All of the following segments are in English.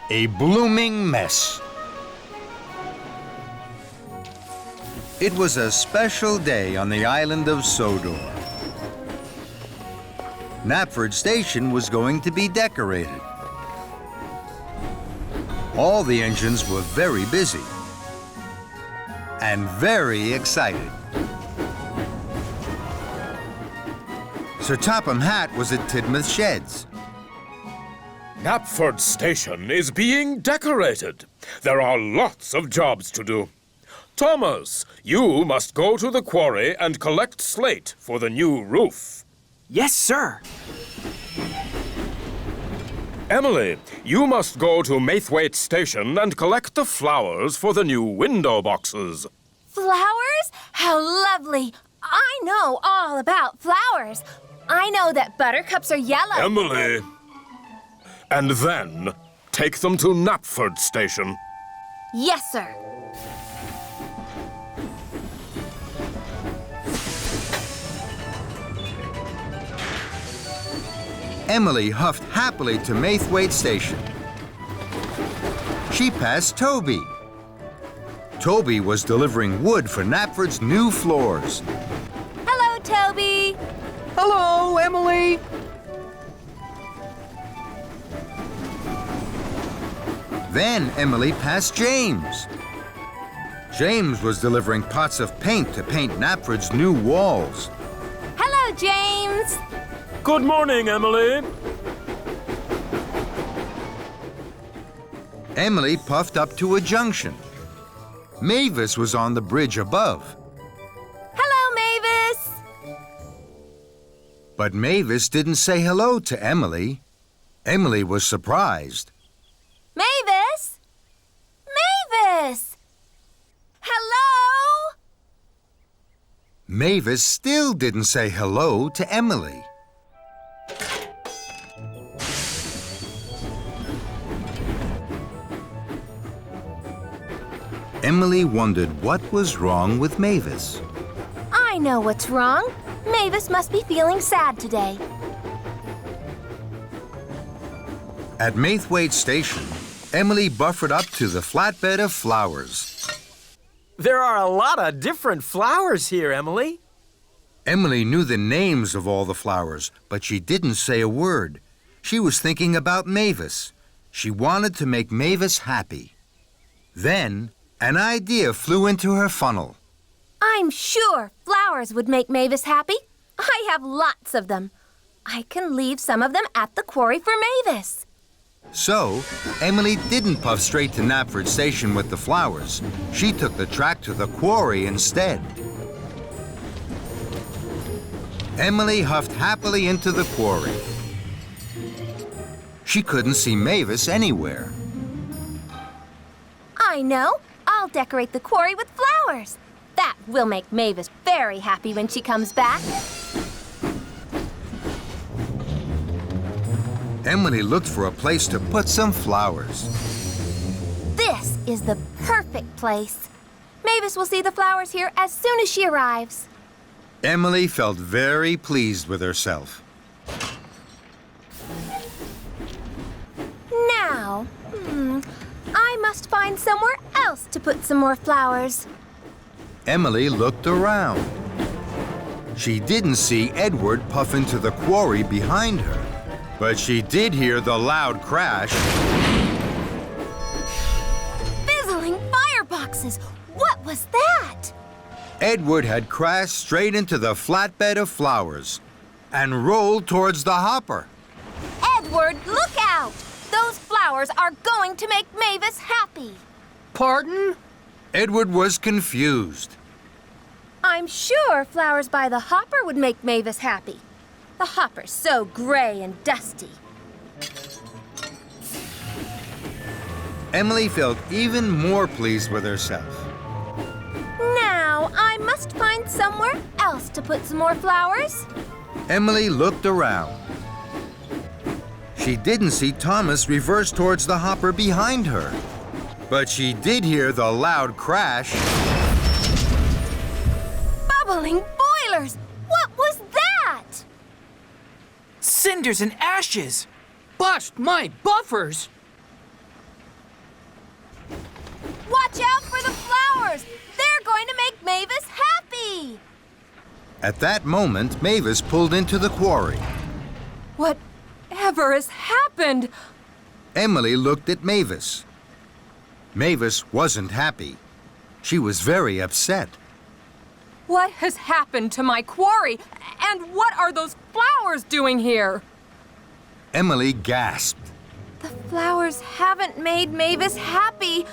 A blooming mess. It was a special day on the island of Sodor. Knapford Station was going to be decorated. All the engines were very busy and very excited. Sir Topham Hatt was at Tidmouth Sheds. Knapford Station is being decorated. There are lots of jobs to do. Thomas, you must go to the quarry and collect slate for the new roof. Yes, sir. Emily, you must go to Maithwaite Station and collect the flowers for the new window boxes. Flowers? How lovely! I know all about flowers. I know that buttercups are yellow. Emily! And then take them to Knapford Station. Yes, sir. Emily huffed happily to Maithwaite Station. She passed Toby. Toby was delivering wood for Knapford's new floors. Hello, Toby. Hello, Emily. Then Emily passed James. James was delivering pots of paint to paint Knapford's new walls. Hello, James. Good morning, Emily. Emily puffed up to a junction. Mavis was on the bridge above. Hello, Mavis. But Mavis didn't say hello to Emily. Emily was surprised. Mavis? Mavis! Hello? Mavis still didn't say hello to Emily. Emily wondered what was wrong with Mavis. I know what's wrong. Mavis must be feeling sad today. At Maithwaite Station, Emily buffered up to the flatbed of flowers. There are a lot of different flowers here, Emily. Emily knew the names of all the flowers, but she didn't say a word. She was thinking about Mavis. She wanted to make Mavis happy. Then, an idea flew into her funnel. I'm sure flowers would make Mavis happy. I have lots of them. I can leave some of them at the quarry for Mavis. So, Emily didn't puff straight to Knapford Station with the flowers. She took the track to the quarry instead. Emily huffed happily into the quarry. She couldn't see Mavis anywhere. I know. I'll decorate the quarry with flowers. That will make Mavis very happy when she comes back. Emily looked for a place to put some flowers. This is the perfect place. Mavis will see the flowers here as soon as she arrives. Emily felt very pleased with herself. Now, I must find somewhere else to put some more flowers. Emily looked around. She didn't see Edward puff into the quarry behind her, but she did hear the loud crash. Fizzling fireboxes! What was that? Edward had crashed straight into the flatbed of flowers and rolled towards the hopper. Edward, look out! Those flowers are going to make Mavis happy. Pardon? Edward was confused. I'm sure flowers by the hopper would make Mavis happy. The hopper's so gray and dusty. Emily felt even more pleased with herself. Now, I must find somewhere else to put some more flowers. Emily looked around. She didn't see Thomas reverse towards the hopper behind her, but she did hear the loud crash. Bubbling boilers! What was that? Cinders and ashes! Bust my buffers! Watch out for the flowers! They're going to make Mavis happy! At that moment, Mavis pulled into the quarry. Whatever has happened? Emily looked at Mavis. Mavis wasn't happy. She was very upset. What has happened to my quarry? And what are those flowers doing here? Emily gasped. The flowers haven't made Mavis happy.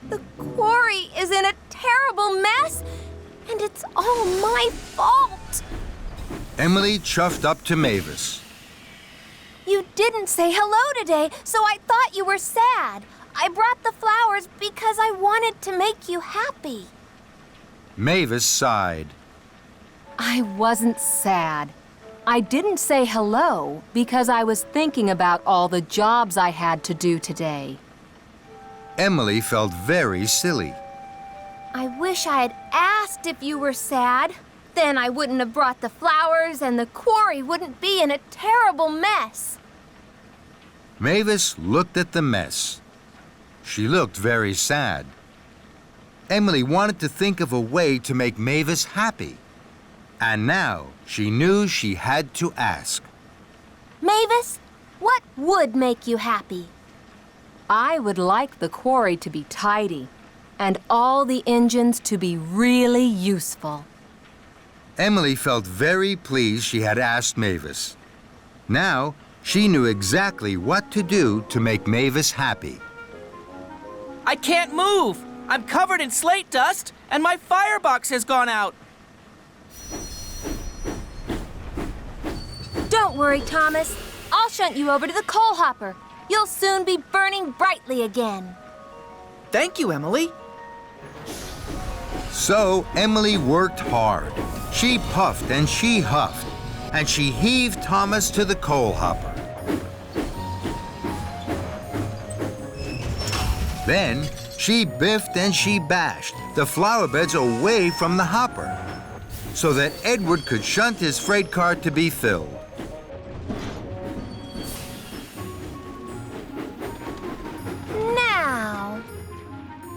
The quarry is in a terrible mess, and it's all my fault. Emily chuffed up to Mavis. You didn't say hello today, so I thought you were sad. I brought the flowers because I wanted to make you happy. Mavis sighed. I wasn't sad. I didn't say hello because I was thinking about all the jobs I had to do today. Emily felt very silly. I wish I had asked if you were sad. Then I wouldn't have brought the flowers and the quarry wouldn't be in a terrible mess. Mavis looked at the mess. She looked very sad. Emily wanted to think of a way to make Mavis happy. And now she knew she had to ask. Mavis, what would make you happy? I would like the quarry to be tidy and all the engines to be really useful. Emily felt very pleased she had asked Mavis. Now she knew exactly what to do to make Mavis happy. I can't move. I'm covered in slate dust, and my firebox has gone out. Don't worry, Thomas. I'll shunt you over to the coal hopper. You'll soon be burning brightly again. Thank you, Emily. So Emily worked hard. She puffed and she huffed, and she heaved Thomas to the coal hopper. Then she biffed and she bashed the flower beds away from the hopper so that Edward could shunt his freight car to be filled. Now,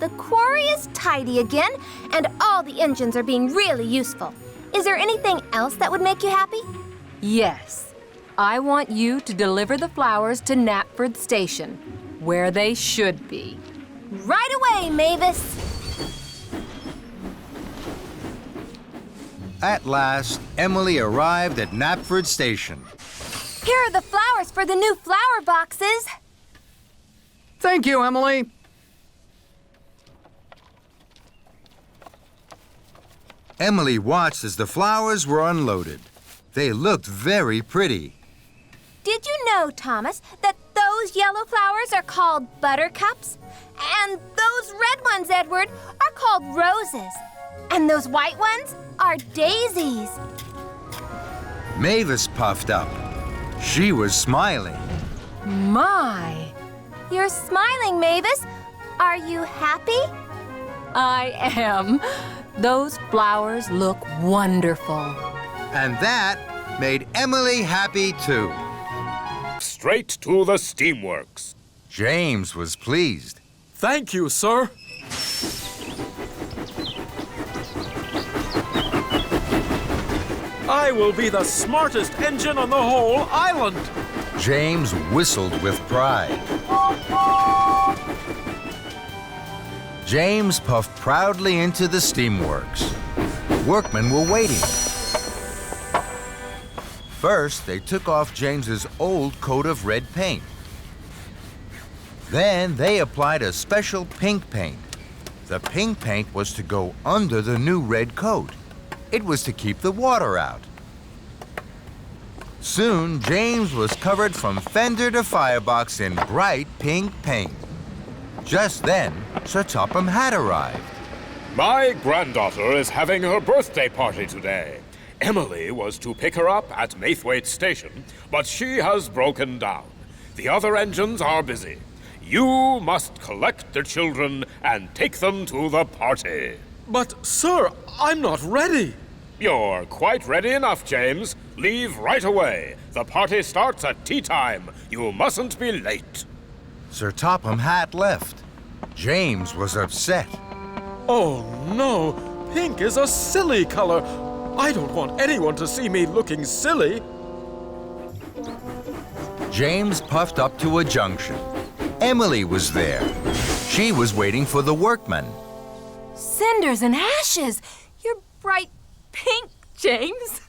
the quarry is tidy again, and all the engines are being really useful. Is there anything else that would make you happy? Yes, I want you to deliver the flowers to Knapford Station, where they should be. Right away, Mavis. At last, Emily arrived at Knapford Station. Here are the flowers for the new flower boxes. Thank you, Emily. Emily watched as the flowers were unloaded. They looked very pretty. Did you know, Thomas, that those yellow flowers are called buttercups? And those red ones, Edward, are called roses. And those white ones are daisies. Mavis puffed up. She was smiling. My, You're smiling, Mavis. Are you happy? I am. Those flowers look wonderful. And that made Emily happy too. Straight to the steamworks. James was pleased. Thank you, sir. I will be the smartest engine on the whole island. James whistled with pride. James puffed proudly into the steamworks. Workmen were waiting. First, they took off James's old coat of red paint. Then they applied a special pink paint. The pink paint was to go under the new red coat. It was to keep the water out. Soon, James was covered from fender to firebox in bright pink paint. Just then, Sir Topham had arrived. My granddaughter is having her birthday party today. Emily was to pick her up at Maithwaite Station, but she has broken down. The other engines are busy. You must collect the children and take them to the party. But, sir, I'm not ready. You're quite ready enough, James. Leave right away. The party starts at tea time. You mustn't be late. Sir Topham Hatt left. James was upset. Oh, no. Pink is a silly color. I don't want anyone to see me looking silly. James puffed up to a junction. Emily was there. She was waiting for the workmen. Cinders and ashes! You're bright pink, James.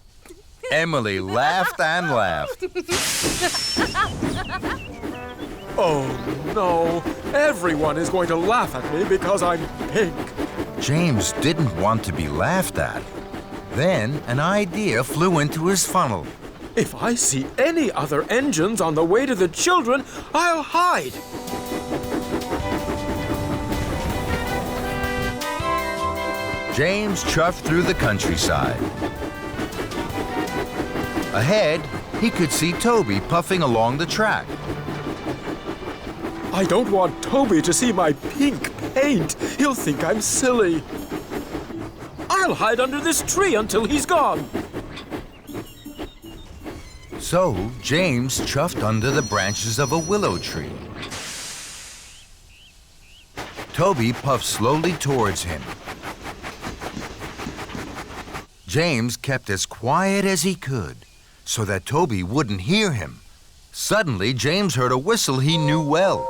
Emily laughed and laughed. Oh, no. Everyone is going to laugh at me because I'm pink. James didn't want to be laughed at. Then an idea flew into his funnel. If I see any other engines on the way to the children, I'll hide. James chuffed through the countryside. Ahead, he could see Toby puffing along the track. I don't want Toby to see my pink paint. He'll think I'm silly. I'll hide under this tree until he's gone. So James chuffed under the branches of a willow tree. Toby puffed slowly towards him. James kept as quiet as he could so that Toby wouldn't hear him. Suddenly, James heard a whistle he knew well.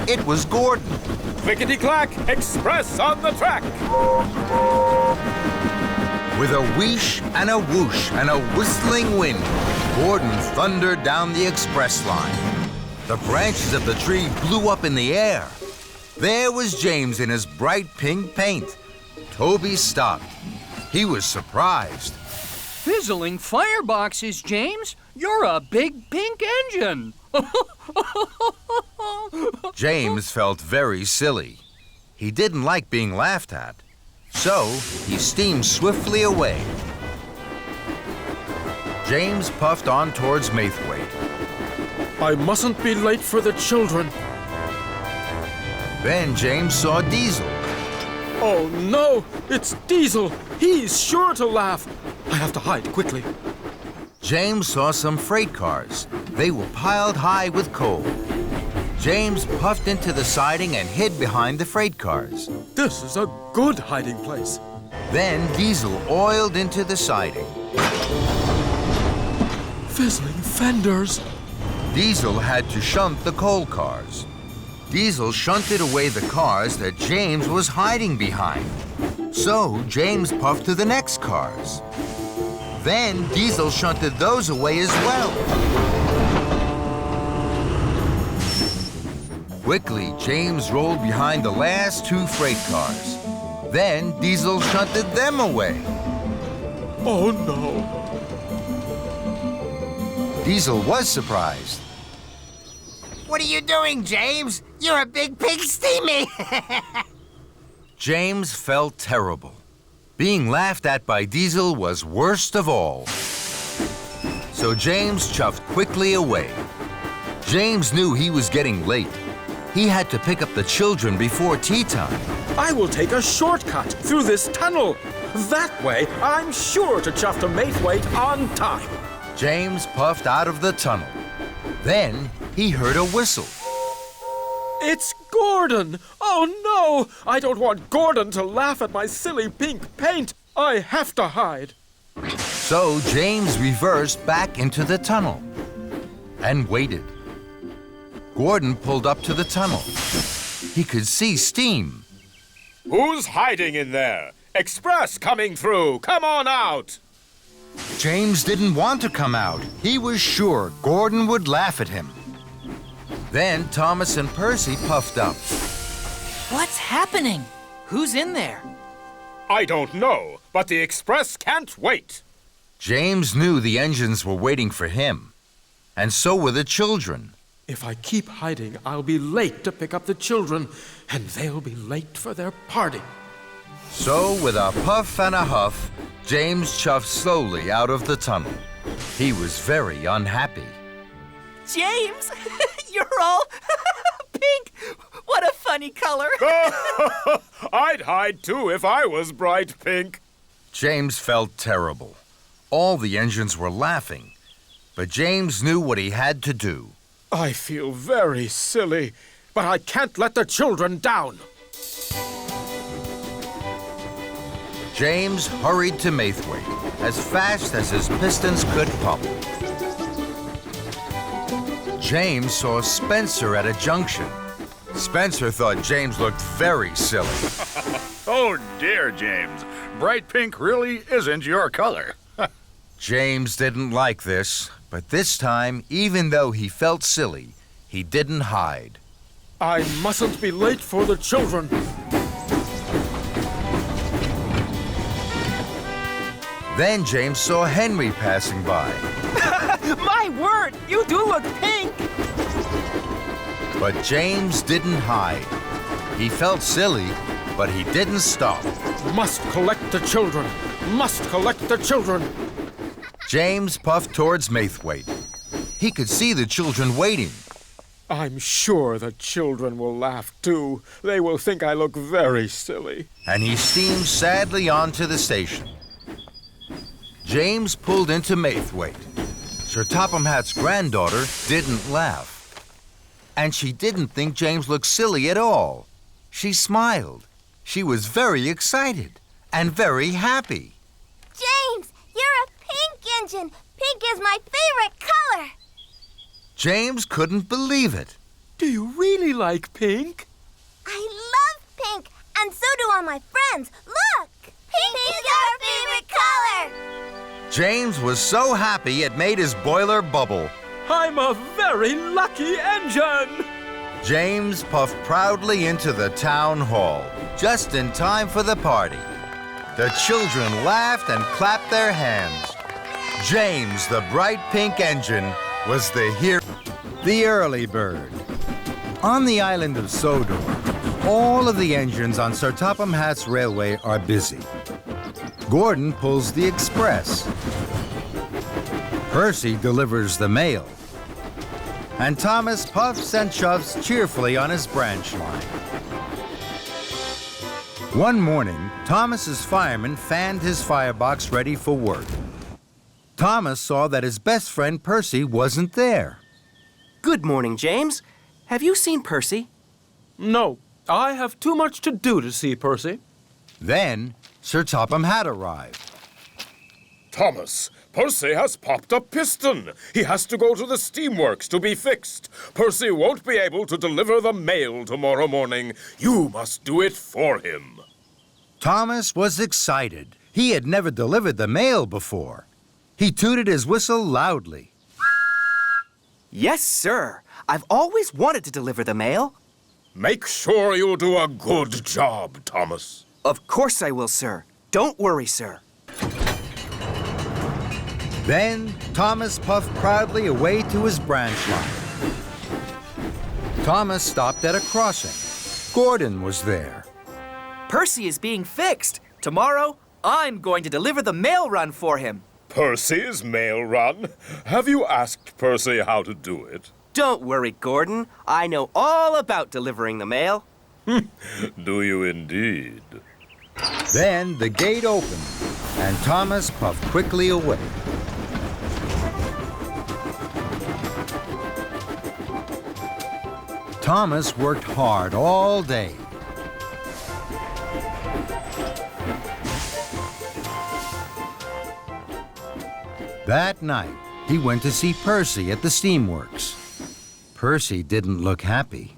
It was Gordon. Clickety-clack, express on the track! With a wheesh and a whoosh and a whistling wind, Gordon thundered down the express line. The branches of the tree blew up in the air. There was James in his bright pink paint. Toby stopped. He was surprised. Fizzling fireboxes, James. You're a big pink engine. James felt very silly. He didn't like being laughed at. So he steamed swiftly away. James puffed on towards Maithwaite. I mustn't be late for the children. Then James saw Diesel. Oh, no! It's Diesel! He's sure to laugh! I have to hide quickly. James saw some freight cars. They were piled high with coal. James puffed into the siding and hid behind the freight cars. This is a good hiding place. Then Diesel oiled into the siding. Fizzling fenders. Diesel had to shunt the coal cars. Diesel shunted away the cars that James was hiding behind. So James puffed to the next cars. Then Diesel shunted those away as well. Quickly, James rolled behind the last two freight cars. Then Diesel shunted them away. Oh, no. Diesel was surprised. What are you doing, James? You're a big pig steamy. James felt terrible. Being laughed at by Diesel was worst of all. So James chuffed quickly away. James knew he was getting late. He had to pick up the children before tea time. I will take a shortcut through this tunnel. That way, I'm sure to chuff to Maithwaite on time. James puffed out of the tunnel. Then he heard a whistle. It's Gordon! Oh, no! I don't want Gordon to laugh at my silly pink paint. I have to hide. So James reversed back into the tunnel and waited. Gordon pulled up to the tunnel. He could see steam. Who's hiding in there? Express coming through! Come on out! James didn't want to come out. He was sure Gordon would laugh at him. Then Thomas and Percy puffed up. What's happening? Who's in there? I don't know, but the express can't wait. James knew the engines were waiting for him, and so were the children. If I keep hiding, I'll be late to pick up the children, and they'll be late for their party. So, with a puff and a huff, James chuffed slowly out of the tunnel. He was very unhappy. James, you're all pink. What a funny color. I'd hide too if I was bright pink. James felt terrible. All the engines were laughing, but James knew what he had to do. I feel very silly. but I can't let the children down. James hurried to Maithwaite as fast as his pistons could pump. James saw Spencer at a junction. Spencer thought James looked very silly. Oh dear, James. Bright pink really isn't your color. James didn't like this, but this time, even though he felt silly, he didn't hide. I mustn't be late for the children. Then James saw Henry passing by. My word, you do look pink! But James didn't hide. He felt silly, but he didn't stop. Must collect the children. Must collect the children. James puffed towards Maithwaite. He could see the children waiting. I'm sure the children will laugh too. They will think I look very silly. And he steamed sadly on to the station. James pulled into Maithwaite. Sir Topham Hatt's granddaughter didn't laugh. And she didn't think James looked silly at all. She smiled. She was very excited and very happy. James, you're a pink engine. Pink is my favorite color. James couldn't believe it. Do you really like pink? I love pink, and so do all my friends. Look! Pink is our favorite color! James was so happy it made his boiler bubble. I'm a very lucky engine! James puffed proudly into the town hall, just in time for the party. The children laughed and clapped their hands. James, the bright pink engine, was the hero. The early bird. On the island of Sodor, all of the engines on Sir Topham Hatt's railway are busy. Gordon pulls the express. Percy delivers the mail. And Thomas puffs and shoves cheerfully on his branch line. One morning, Thomas's fireman fanned his firebox ready for work. Thomas saw that his best friend Percy wasn't there. Good morning, James. Have you seen Percy? No, I have too much to do to see Percy. Then Sir Topham Hatt arrived. Thomas, Percy has popped a piston. He has to go to the steamworks to be fixed. Percy won't be able to deliver the mail tomorrow morning. You must do it for him. Thomas was excited. He had never delivered the mail before. He tooted his whistle loudly. Yes, sir. I've always wanted to deliver the mail. Make sure you do a good job, Thomas. Of course I will, sir. Don't worry, sir. Then Thomas puffed proudly away to his branch line. Thomas stopped at a crossing. Gordon was there. Percy is being fixed. Tomorrow, I'm going to deliver the mail run for him. Percy's mail run? Have you asked Percy how to do it? Don't worry, Gordon. I know all about delivering the mail. Do you indeed? Then the gate opened, and Thomas puffed quickly away. Thomas worked hard all day. That night, he went to see Percy at the steamworks. Percy didn't look happy.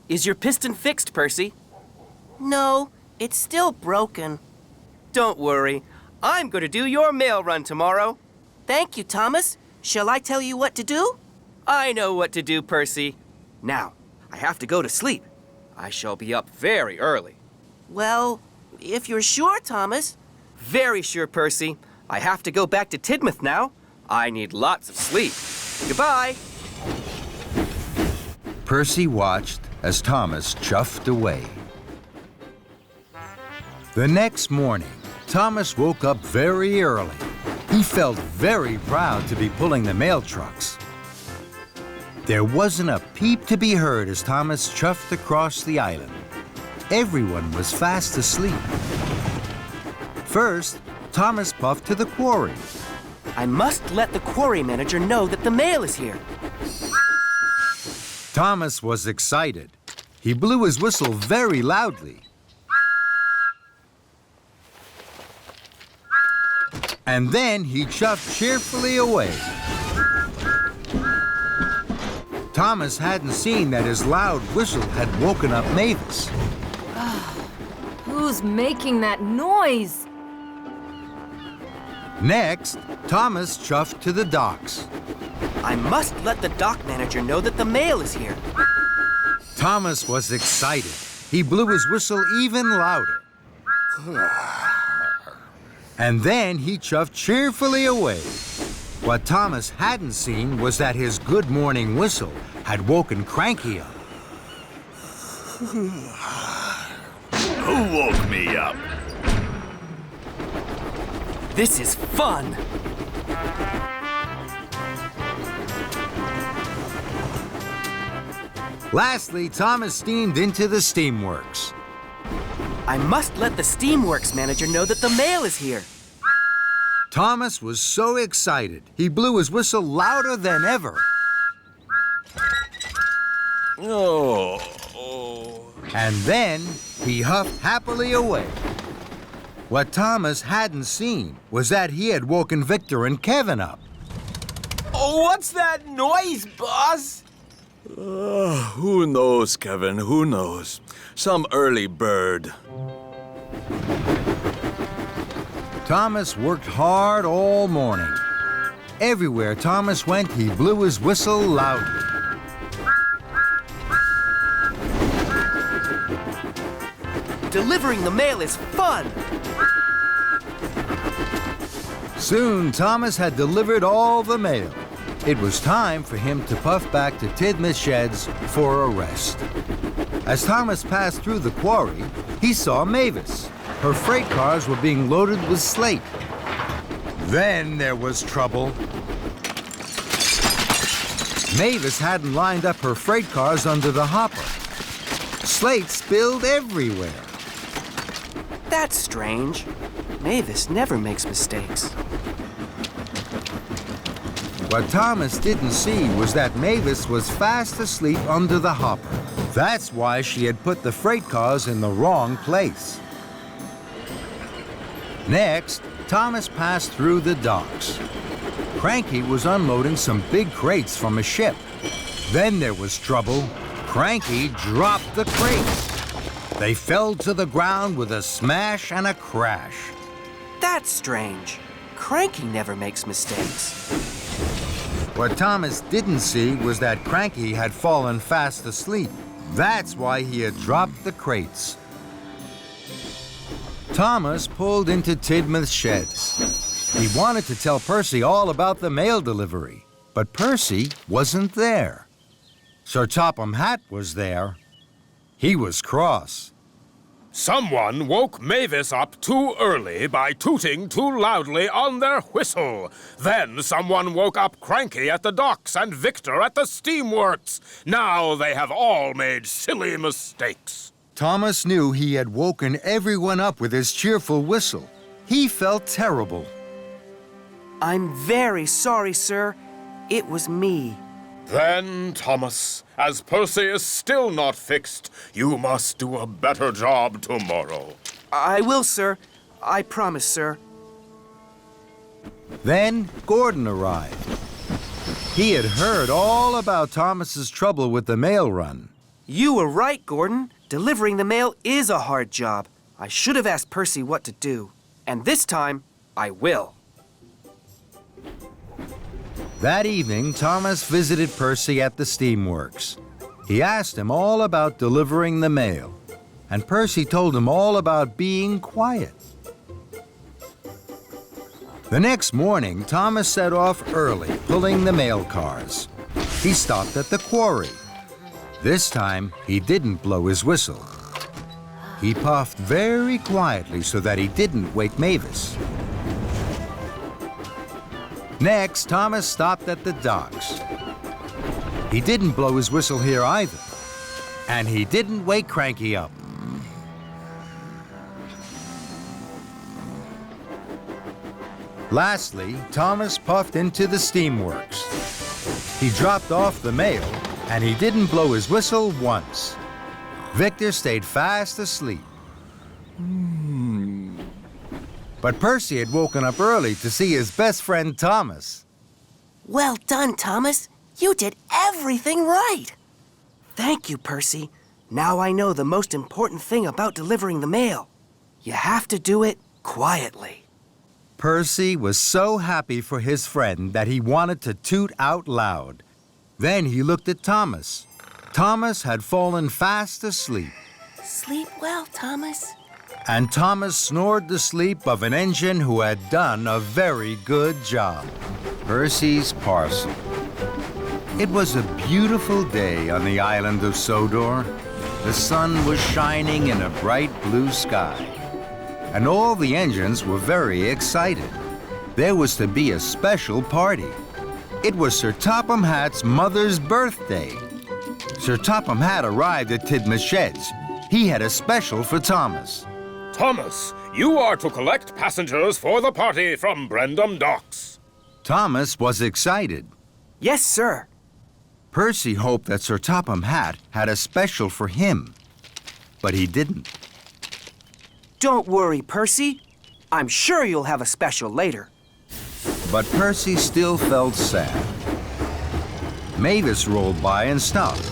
Is your piston fixed, Percy? No, it's still broken. Don't worry. I'm going to do your mail run tomorrow. Thank you, Thomas. Shall I tell you what to do? I know what to do, Percy. Now, I have to go to sleep. I shall be up very early. Well, if you're sure, Thomas. Very sure, Percy. I have to go back to Tidmouth now. I need lots of sleep. Goodbye. Percy watched as Thomas chuffed away. The next morning, Thomas woke up very early. He felt very proud to be pulling the mail trucks. There wasn't a peep to be heard as Thomas chuffed across the island. Everyone was fast asleep. First, Thomas puffed to the quarry. I must let the quarry manager know that the mail is here. Thomas was excited. He blew his whistle very loudly. And then he chuffed cheerfully away. Thomas hadn't seen that his loud whistle had woken up Mavis. Who's making that noise? Next, Thomas chuffed to the docks. I must let the dock manager know that the mail is here. Thomas was excited. He blew his whistle even louder. And then he chuffed cheerfully away. What Thomas hadn't seen was that his good morning whistle had woken Cranky up. Who woke me up? This is fun. Lastly, Thomas steamed into the steamworks. I must let the steamworks manager know that the mail is here. Thomas was so excited, he blew his whistle louder than ever. And then he huffed happily away. What Thomas hadn't seen was that he had woken Victor and Kevin up. Oh, what's that noise, boss? Who knows, Kevin? Who knows? Some early bird. Thomas worked hard all morning. Everywhere Thomas went, he blew his whistle loudly. Delivering the mail is fun. Soon, Thomas had delivered all the mail. It was time for him to puff back to Tidmouth Sheds for a rest. As Thomas passed through the quarry, he saw Mavis. Her freight cars were being loaded with slate. Then there was trouble. Mavis hadn't lined up her freight cars under the hopper. Slate spilled everywhere. That's strange. Mavis never makes mistakes. What Thomas didn't see was that Mavis was fast asleep under the hopper. That's why she had put the freight cars in the wrong place. Next, Thomas passed through the docks. Cranky was unloading some big crates from a ship. Then there was trouble. Cranky dropped the crates. They fell to the ground with a smash and a crash. That's strange. Cranky never makes mistakes. What Thomas didn't see was that Cranky had fallen fast asleep. That's why he had dropped the crates. Thomas pulled into Tidmouth Sheds. He wanted to tell Percy all about the mail delivery, but Percy wasn't there. Sir Topham Hatt was there. He was cross. Someone woke Mavis up too early by tooting too loudly on their whistle. Then someone woke up Cranky at the docks and Victor at the steamworks. Now they have all made silly mistakes. Thomas knew he had woken everyone up with his cheerful whistle. He felt terrible. I'm very sorry, sir. It was me. Then, Thomas, as Percy is still not fixed, you must do a better job tomorrow. I will, sir. I promise, sir. Then Gordon arrived. He had heard all about Thomas's trouble with the mail run. You were right, Gordon. Delivering the mail is a hard job. I should have asked Percy what to do. And this time, I will. That evening, Thomas visited Percy at the steamworks. He asked him all about delivering the mail, and Percy told him all about being quiet. The next morning, Thomas set off early, pulling the mail cars. He stopped at the quarry. This time, he didn't blow his whistle. He puffed very quietly so that he didn't wake Mavis. Next, Thomas stopped at the docks. He didn't blow his whistle here either. And he didn't wake Cranky up. Lastly, Thomas puffed into the steamworks. He dropped off the mail and he didn't blow his whistle once. Victor stayed fast asleep. But Percy had woken up early to see his best friend Thomas. Well done, Thomas. You did everything right. Thank you, Percy. Now I know the most important thing about delivering the mail. You have to do it quietly. Percy was so happy for his friend that he wanted to toot out loud. Then he looked at Thomas. Thomas had fallen fast asleep. Sleep well, Thomas. And Thomas snored the sleep of an engine who had done a very good job. Percy's Parcel. It was a beautiful day on the island of Sodor. The sun was shining in a bright blue sky. And all the engines were very excited. There was to be a special party. It was Sir Topham Hatt's mother's birthday. Sir Topham Hatt arrived at Tidmouth Sheds. He had a special for Thomas. Thomas, you are to collect passengers for the party from Brendam Docks. Thomas was excited. Yes, sir. Percy hoped that Sir Topham Hatt had a special for him, but he didn't. Don't worry, Percy. I'm sure you'll have a special later. But Percy still felt sad. Mavis rolled by and stopped.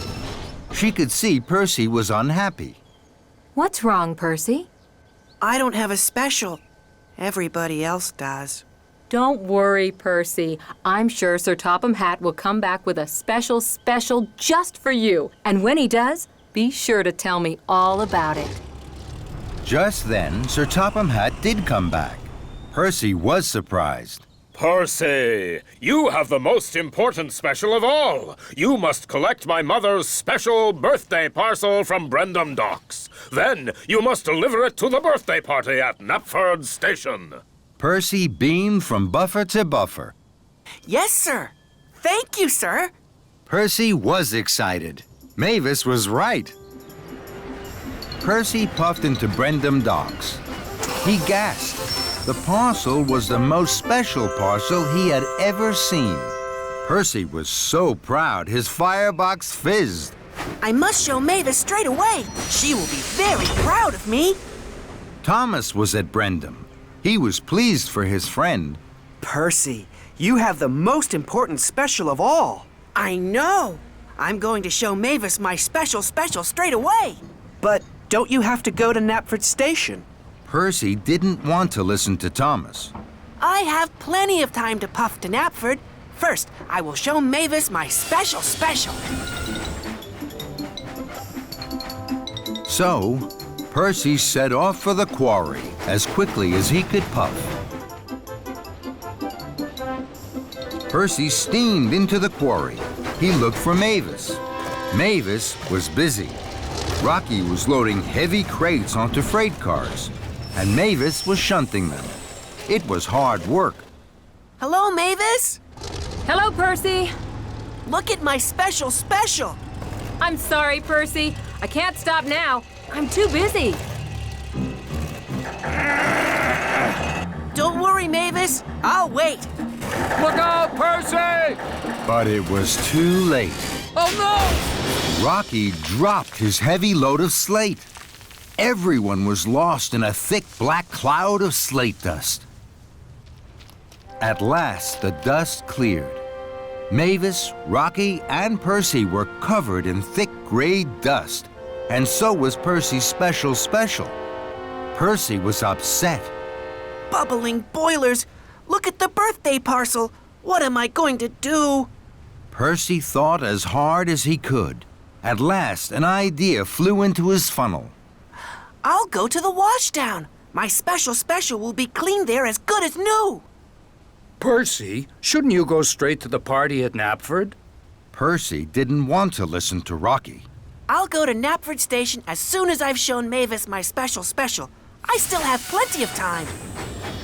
She could see Percy was unhappy. What's wrong, Percy? I don't have a special. Everybody else does. Don't worry, Percy. I'm sure Sir Topham Hatt will come back with a special just for you. And when he does, be sure to tell me all about it. Just then, Sir Topham Hatt did come back. Percy was surprised. Percy, you have the most important special of all. You must collect my mother's special birthday parcel from Brendam Docks. Then you must deliver it to the birthday party at Knapford Station. Percy beamed from buffer to buffer. Yes, sir. Thank you, sir. Percy was excited. Mavis was right. Percy puffed into Brendam Docks. He gasped. The parcel was the most special parcel he had ever seen. Percy was so proud his firebox fizzed. I must show Mavis straight away. She will be very proud of me. Thomas was at Brendam. He was pleased for his friend. Percy, you have the most important special of all. I know. I'm going to show Mavis my special straight away. But don't you have to go to Knapford Station? Percy didn't want to listen to Thomas. I have plenty of time to puff to Knapford. First, I will show Mavis my special. So, Percy set off for the quarry as quickly as he could puff. Percy steamed into the quarry. He looked for Mavis. Mavis was busy. Rocky was loading heavy crates onto freight cars, and Mavis was shunting them. It was hard work. Hello, Mavis. Hello, Percy. Look at my special. I'm sorry, Percy. I can't stop now. I'm too busy. Don't worry, Mavis. I'll wait. Look out, Percy! But it was too late. Oh, no! Rocky dropped his heavy load of slate. Everyone was lost in a thick black cloud of slate dust. At last, the dust cleared. Mavis, Rocky, and Percy were covered in thick gray dust, and so was Percy's special. Percy was upset. Bubbling boilers! Look at the birthday parcel! What am I going to do? Percy thought as hard as he could. At last, an idea flew into his funnel. I'll go to the washdown. My special will be clean there as good as new. Percy, shouldn't you go straight to the party at Knapford? Percy didn't want to listen to Rocky. I'll go to Knapford Station as soon as I've shown Mavis my special. I still have plenty of time.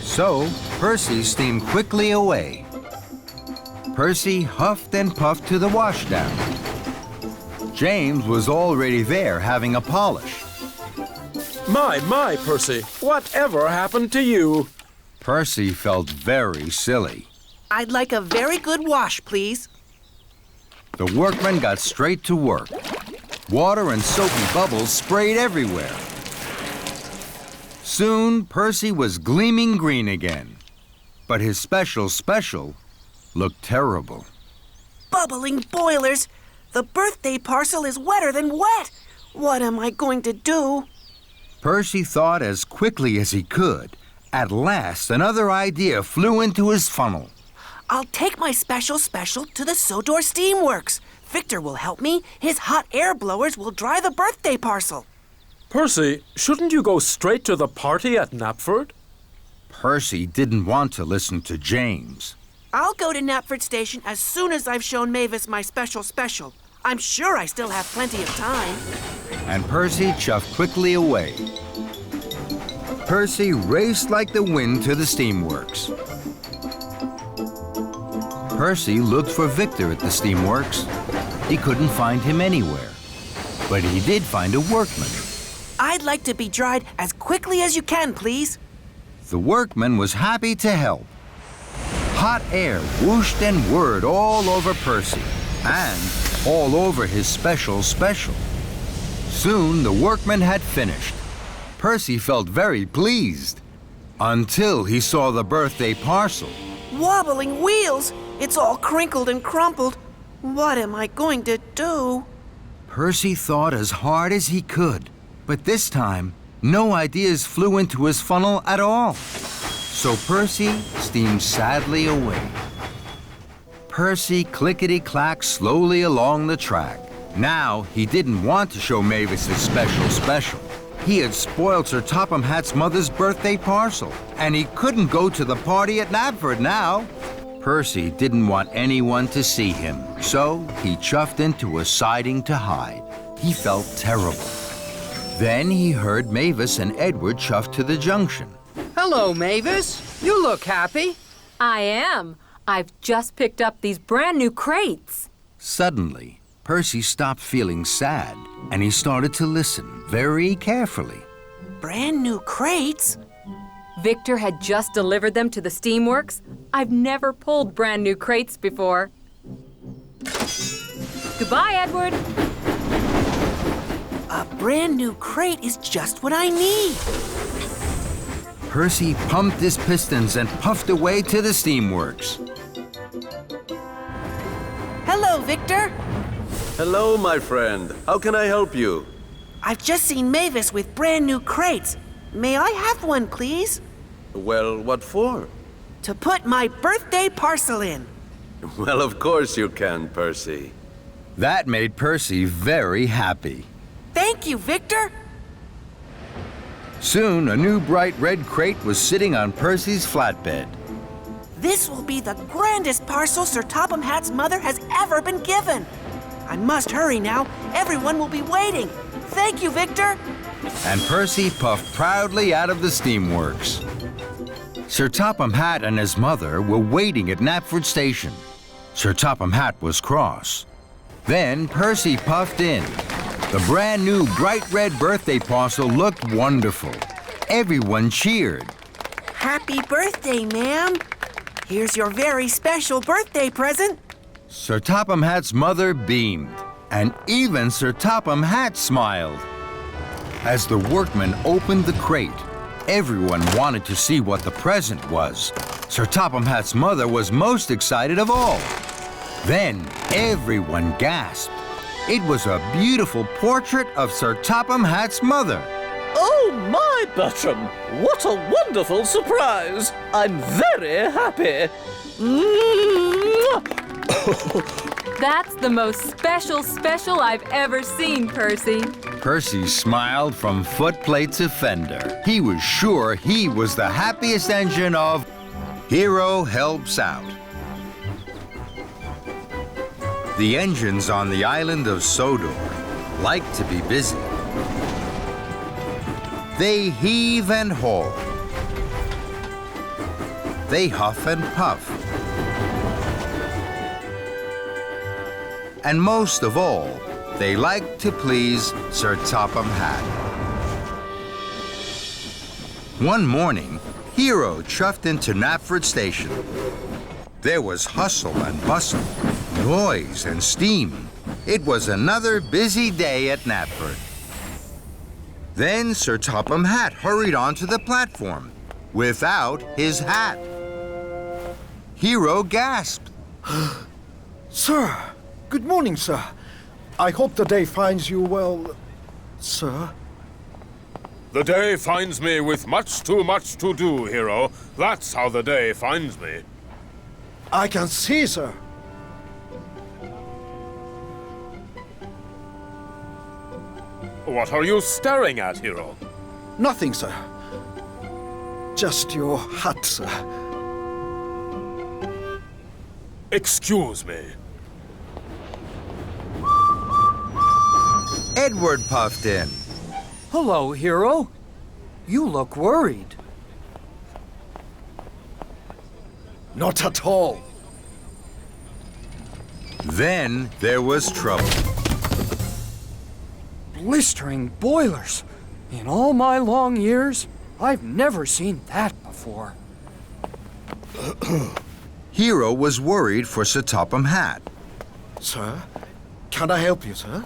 So, Percy steamed quickly away. Percy huffed and puffed to the washdown. James was already there having a polish. My, Percy, whatever happened to you? Percy felt very silly. I'd like a very good wash, please. The workmen got straight to work. Water and soapy bubbles sprayed everywhere. Soon, Percy was gleaming green again. But his special looked terrible. Bubbling boilers! The birthday parcel is wetter than wet! What am I going to do? Percy thought as quickly as he could. At last, another idea flew into his funnel. I'll take my special to the Sodor Steamworks. Victor will help me. His hot air blowers will dry the birthday parcel. Percy, shouldn't you go straight to the party at Knapford? Percy didn't want to listen to James. I'll go to Knapford Station as soon as I've shown Mavis my special. I'm sure I still have plenty of time. And Percy chuffed quickly away. Percy raced like the wind to the steamworks. Percy looked for Victor at the steamworks. He couldn't find him anywhere. But he did find a workman. I'd like to be dried as quickly as you can, please. The workman was happy to help. Hot air whooshed and whirred all over Percy and all over his special. Soon the workman had finished. Percy felt very pleased until he saw the birthday parcel. Wobbling wheels! It's all crinkled and crumpled. What am I going to do? Percy thought as hard as he could, but this time no ideas flew into his funnel at all. So Percy steamed sadly away. Percy clickety-clacked slowly along the track. Now he didn't want to show Mavis his special. He had spoiled Sir Topham Hatt's mother's birthday parcel, and he couldn't go to the party at Knapford now. Percy didn't want anyone to see him, so he chuffed into a siding to hide. He felt terrible. Then he heard Mavis and Edward chuff to the junction. Hello, Mavis. You look happy. I am. I've just picked up these brand new crates. Suddenly, Percy stopped feeling sad, and he started to listen very carefully. Brand new crates? Victor had just delivered them to the steamworks. I've never pulled brand new crates before. Goodbye, Edward. A brand new crate is just what I need. Percy pumped his pistons and puffed away to the steamworks. Hello, Victor. Hello, my friend. How can I help you? I've just seen Mavis with brand new crates. May I have one, please? Well, what for? To put my birthday parcel in. Well, of course you can, Percy. That made Percy very happy. Thank you, Victor. Soon, a new bright red crate was sitting on Percy's flatbed. This will be the grandest parcel Sir Topham Hatt's mother has ever been given. I must hurry now. Everyone will be waiting. Thank you, Victor. And Percy puffed proudly out of the steamworks. Sir Topham Hatt and his mother were waiting at Knapford Station. Sir Topham Hatt was cross. Then Percy puffed in. The brand new bright red birthday parcel looked wonderful. Everyone cheered. Happy birthday, ma'am. Here's your very special birthday present. Sir Topham Hatt's mother beamed, and even Sir Topham Hatt smiled. As the workmen opened the crate, everyone wanted to see what the present was. Sir Topham Hatt's mother was most excited of all. Then everyone gasped. It was a beautiful portrait of Sir Topham Hatt's mother. Oh, my Bertram! What a wonderful surprise! I'm very happy. That's the most special I've ever seen, Percy. Percy smiled from footplate to fender. He was sure he was the happiest engine of Hiro Helps Out. The engines on the island of Sodor like to be busy. They heave and haul. They huff and puff. And most of all, they like to please Sir Topham Hatt. One morning, Hiro chuffed into Knapford Station. There was hustle and bustle. noise and steam. It was another busy day at Knapford. Then Sir Topham Hatt hurried onto the platform without his hat. Hiro gasped. Sir, good morning, sir. I hope the day finds you well, sir. The day finds me with much too much to do, Hiro. That's how the day finds me. I can see, sir. What are you staring at, Hiro? Nothing, sir. Just your hat, sir. Excuse me. Edward puffed in. Hello, Hiro. You look worried. Not at all. Then there was trouble. Blistering boilers. In all my long years, I've never seen that before. Hiro was worried for Sir Topham Hatt. Sir, can I help you, sir?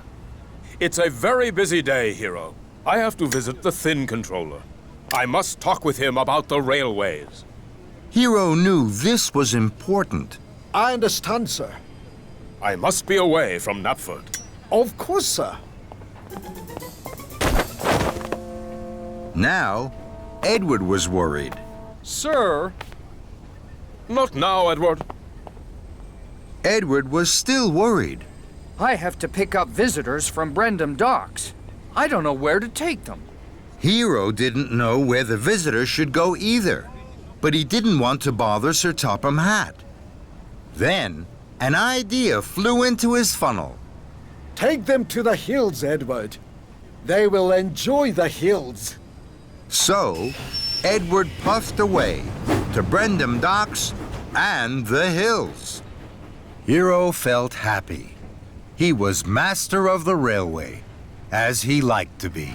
It's a very busy day, Hiro. I have to visit the Thin Controller. I must talk with him about the railways. Hiro knew this was important. I understand, sir. I must be away from Knapford. Of course, sir. Now, Edward was worried. Sir? Not now, Edward. Edward was still worried. I have to pick up visitors from Brendam Docks. I don't know where to take them. Hiro didn't know where the visitors should go either, but he didn't want to bother Sir Topham Hatt. Then, an idea flew into his funnel. Take them to the hills, Edward. They will enjoy the hills. So, Edward puffed away to Brendam Docks and the hills. Hiro felt happy. He was master of the railway, as he liked to be.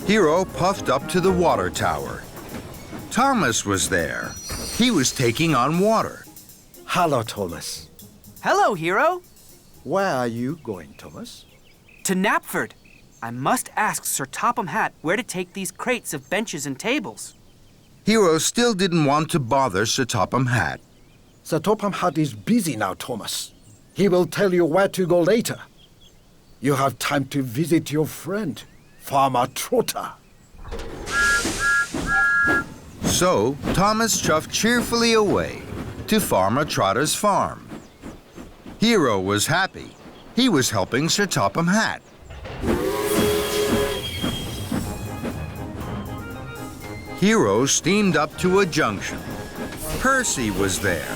Hiro puffed up to the water tower. Thomas was there. He was taking on water. Hello, Thomas. Hello, Hiro. Where are you going, Thomas? To Knapford. I must ask Sir Topham Hatt where to take these crates of benches and tables. Hiro still didn't want to bother Sir Topham Hatt. Sir Topham Hatt is busy now, Thomas. He will tell you where to go later. You have time to visit your friend, Farmer Trotter. So, Thomas chuffed cheerfully away to Farmer Trotter's farm. Hiro was happy. He was helping Sir Topham Hatt. Hiro steamed up to a junction. Percy was there.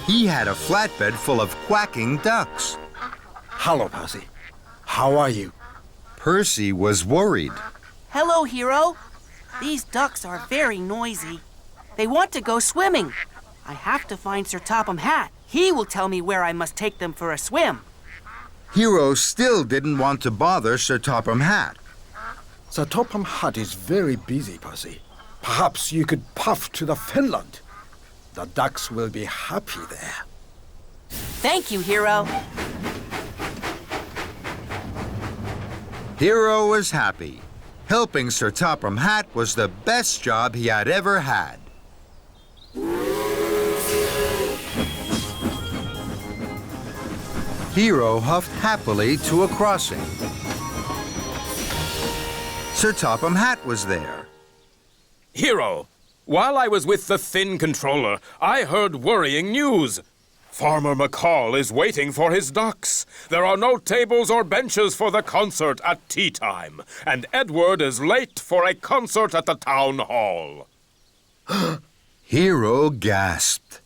He had a flatbed full of quacking ducks. Hello, Percy. How are you? Percy was worried. Hello, Hiro. These ducks are very noisy. They want to go swimming. I have to find Sir Topham Hatt. He will tell me where I must take them for a swim. Hiro still didn't want to bother Sir Topham Hatt. Sir Topham Hatt is very busy, Percy. Perhaps you could puff to the Finland. The ducks will be happy there. Thank you, Hiro. Hiro was happy. Helping Sir Topham Hatt was the best job he had ever had. Hiro huffed happily to a crossing. Sir Topham Hatt was there. Hiro, while I was with the Thin Controller, I heard worrying news. Farmer McCall is waiting for his ducks. There are no tables or benches for the concert at tea time, and Edward is late for a concert at the town hall. Hiro gasped.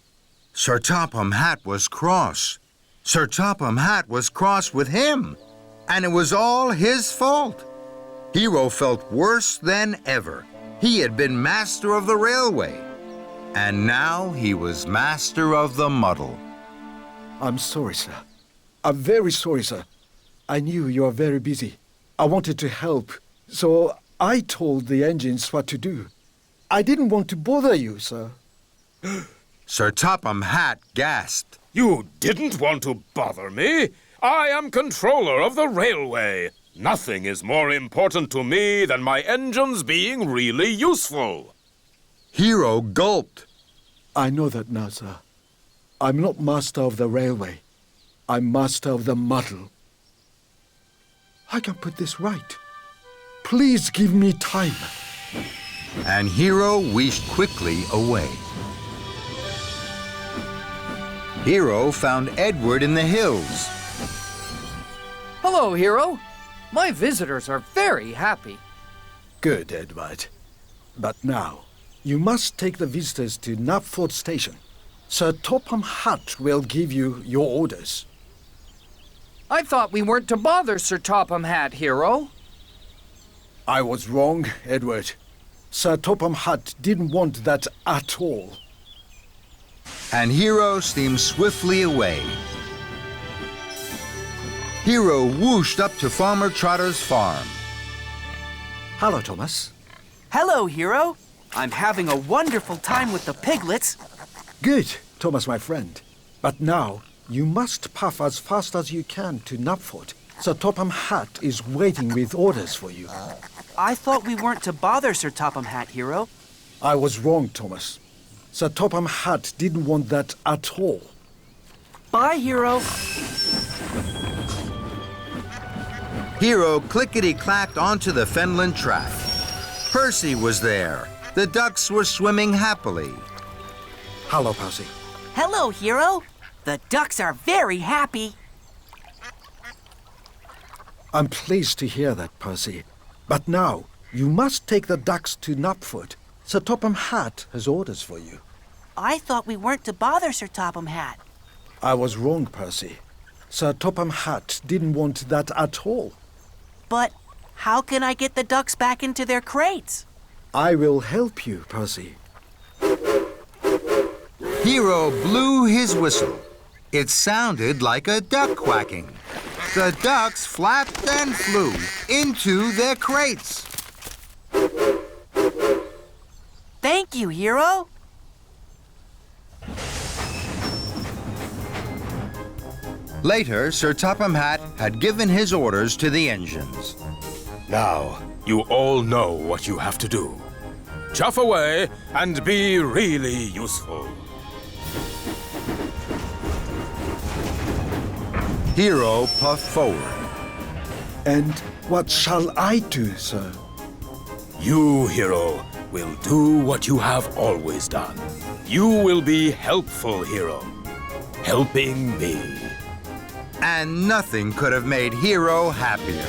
Sir Topham Hatt was cross. Sir Topham Hatt was cross with him, and it was all his fault. Hiro felt worse than ever. He had been master of the railway, and now he was master of the muddle. I'm sorry, sir. I'm very sorry, sir. I knew you were very busy. I wanted to help, so I told the engines what to do. I didn't want to bother you, sir. Sir Topham Hatt gasped. You didn't want to bother me. I am controller of the railway. Nothing is more important to me than my engines being really useful. Hiro gulped. I know that now, sir. I'm not master of the railway. I'm master of the muddle. I can put this right. Please give me time. And Hiro wheezed quickly away. Hiro found Edward in the hills. Hello, Hiro. My visitors are very happy. Good, Edward. But now, you must take the visitors to Knapford Station. Sir Topham Hatt will give you your orders. I thought we weren't to bother Sir Topham Hatt, Hiro. I was wrong, Edward. Sir Topham Hatt didn't want that at all. And Hiro steamed swiftly away. Hiro whooshed up to Farmer Trotter's farm. Hello, Thomas. Hello, Hiro. I'm having a wonderful time with the piglets. Good, Thomas, my friend. But now, you must puff as fast as you can to Knapford. Sir Topham Hatt is waiting with orders for you. I thought we weren't to bother Sir Topham Hatt, Hiro. I was wrong, Thomas. Sir Topham Hatt didn't want that at all. Bye, Hiro. Hiro clickety-clacked onto the Fenland track. Percy was there. The ducks were swimming happily. Hello, Percy. Hello, Hiro. The ducks are very happy. I'm pleased to hear that, Percy. But now, you must take the ducks to Knapford. Sir Topham Hatt has orders for you. I thought we weren't to bother Sir Topham Hatt. I was wrong, Percy. Sir Topham Hatt didn't want that at all. But how can I get the ducks back into their crates? I will help you, Percy. Hiro blew his whistle. It sounded like a duck quacking. The ducks flapped and flew into their crates. Thank you, Hiro. Later, Sir Topham Hatt had given his orders to the engines. Now, you all know what you have to do. Chuff away and be really useful. Hiro puffed forward. And what shall I do, sir? You, Hiro, will do what you have always done. You will be helpful, Hiro. Helping me. And nothing could have made Hiro happier.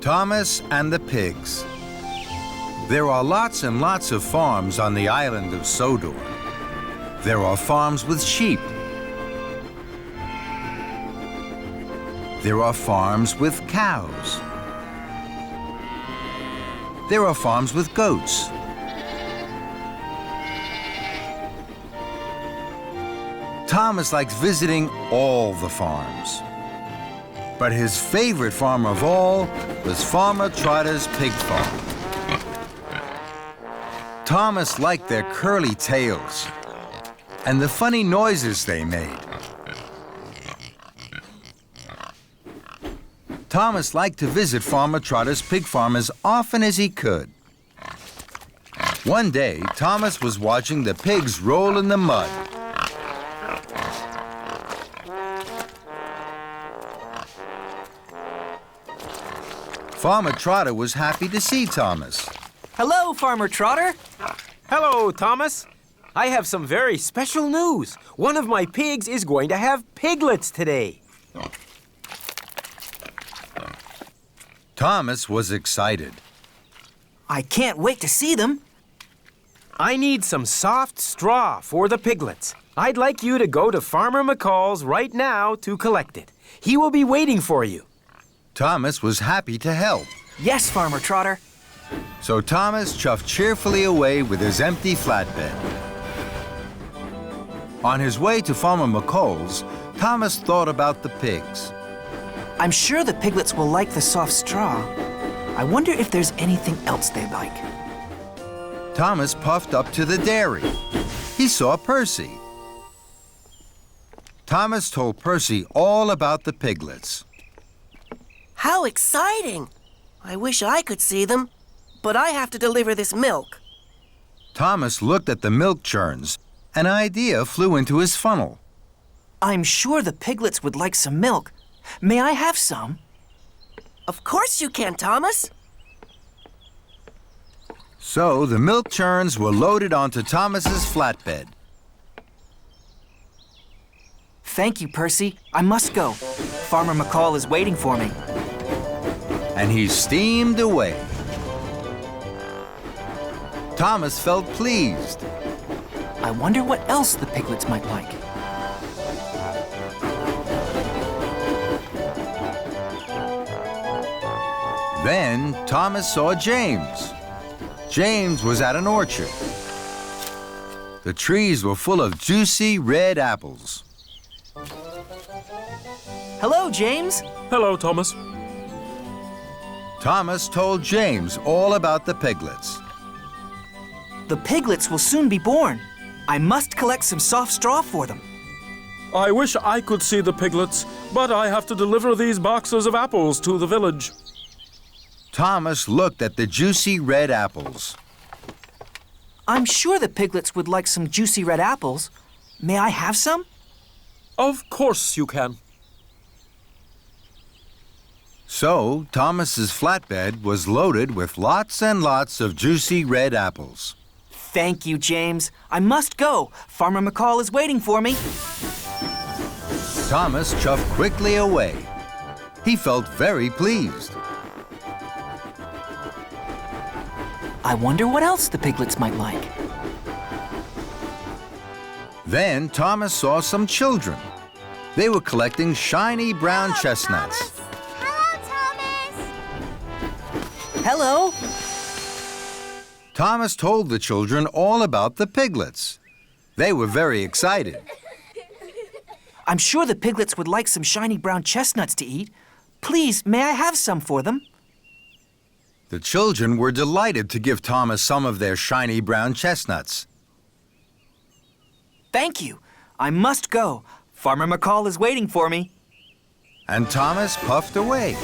Thomas and the pigs. There are lots and lots of farms on the island of Sodor. There are farms with sheep. There are farms with cows. There are farms with goats. Thomas likes visiting all the farms. But his favorite farm of all was Farmer Trotter's pig farm. Thomas liked their curly tails and the funny noises they made. Thomas liked to visit Farmer Trotter's pig farm as often as he could. One day, Thomas was watching the pigs roll in the mud. Farmer Trotter was happy to see Thomas. Hello, Farmer Trotter. Hello, Thomas. I have some very special news. One of my pigs is going to have piglets today. Thomas was excited. I can't wait to see them. I need some soft straw for the piglets. I'd like you to go to Farmer McCall's right now to collect it. He will be waiting for you. Thomas was happy to help. Yes, Farmer Trotter. So Thomas chuffed cheerfully away with his empty flatbed. On his way to Farmer McCall's, Thomas thought about the pigs. I'm sure the piglets will like the soft straw. I wonder if there's anything else they like. Thomas puffed up to the dairy. he saw Percy. Thomas told Percy all about the piglets. How exciting! I wish I could see them, but I have to deliver this milk. Thomas looked at the milk churns. An idea flew into his funnel. I'm sure the piglets would like some milk. May I have some? Of course you can, Thomas. So the milk churns were loaded onto Thomas's flatbed. Thank you, Percy. I must go. Farmer McCall is waiting for me. And he steamed away. Thomas felt pleased. I wonder what else the piglets might like. Then Thomas saw James. James was at an orchard. The trees were full of juicy red apples. Hello, James. Hello, Thomas. Thomas told James all about the piglets. The piglets will soon be born. I must collect some soft straw for them. I wish I could see the piglets, but I have to deliver these boxes of apples to the village. Thomas looked at the juicy red apples. I'm sure the piglets would like some juicy red apples. May I have some? Of course you can. So Thomas's flatbed was loaded with lots and lots of juicy red apples. Thank you, James. I must go. Farmer McCall is waiting for me. Thomas chuffed quickly away. He felt very pleased. I wonder what else the piglets might like. Then Thomas saw some children. They were collecting shiny brown chestnuts. Hello. Thomas told the children all about the piglets. They were very excited. I'm sure the piglets would like some shiny brown chestnuts to eat. Please, may I have some for them? The children were delighted to give Thomas some of their shiny brown chestnuts. Thank you. I must go. Farmer McCall is waiting for me. And Thomas puffed away.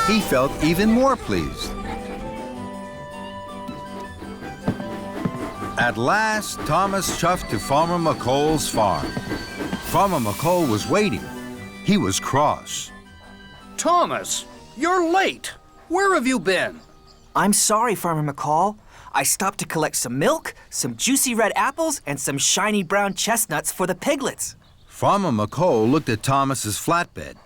He felt even more pleased. At last, Thomas chuffed to Farmer McCall's farm. Farmer McCall was waiting. He was cross. Thomas, you're late. Where have you been? I'm sorry, Farmer McCall. I stopped to collect some milk, some juicy red apples, and some shiny brown chestnuts for the piglets. Farmer McCall looked at Thomas's flatbed.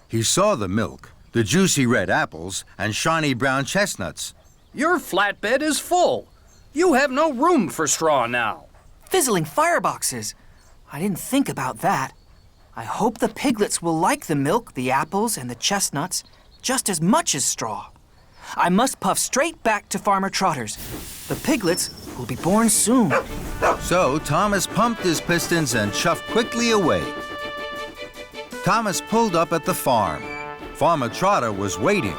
He saw the milk, the juicy red apples, and shiny brown chestnuts. Your flatbed is full. You have no room for straw now. Fizzling fireboxes. I didn't think about that. I hope the piglets will like the milk, the apples, and the chestnuts just as much as straw. I must puff straight back to Farmer Trotter's. The piglets will be born soon. So Thomas pumped his pistons and chuffed quickly away. Thomas pulled up at the farm. Farmer Trotter was waiting.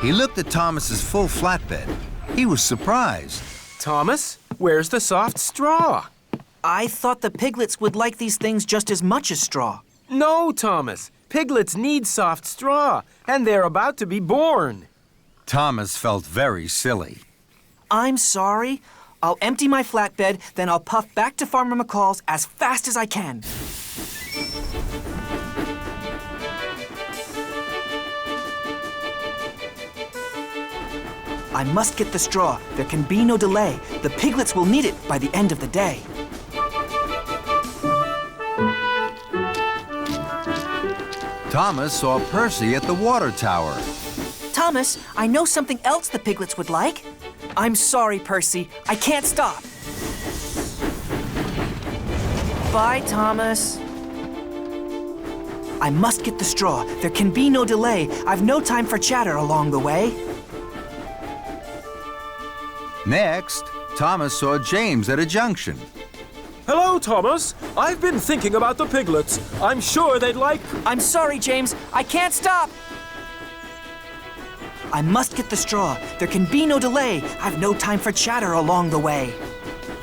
He looked at Thomas's full flatbed. He was surprised. Thomas, where's the soft straw? I thought the piglets would like these things just as much as straw. No, Thomas. Piglets need soft straw, and they're about to be born. Thomas felt very silly. I'm sorry. I'll empty my flatbed, then I'll puff back to Farmer McCall's as fast as I can. I must get the straw. There can be no delay. The piglets will need it by the end of the day. Thomas saw Percy at the water tower. Thomas, I know something else the piglets would like. I'm sorry, Percy. I can't stop. Bye, Thomas. I must get the straw. There can be no delay. I've no time for chatter along the way. Next, Thomas saw James at a junction. Hello, Thomas. I've been thinking about the piglets. I'm sure they'd like... I'm sorry, James. I can't stop. I must get the straw. There can be no delay. I've no time for chatter along the way.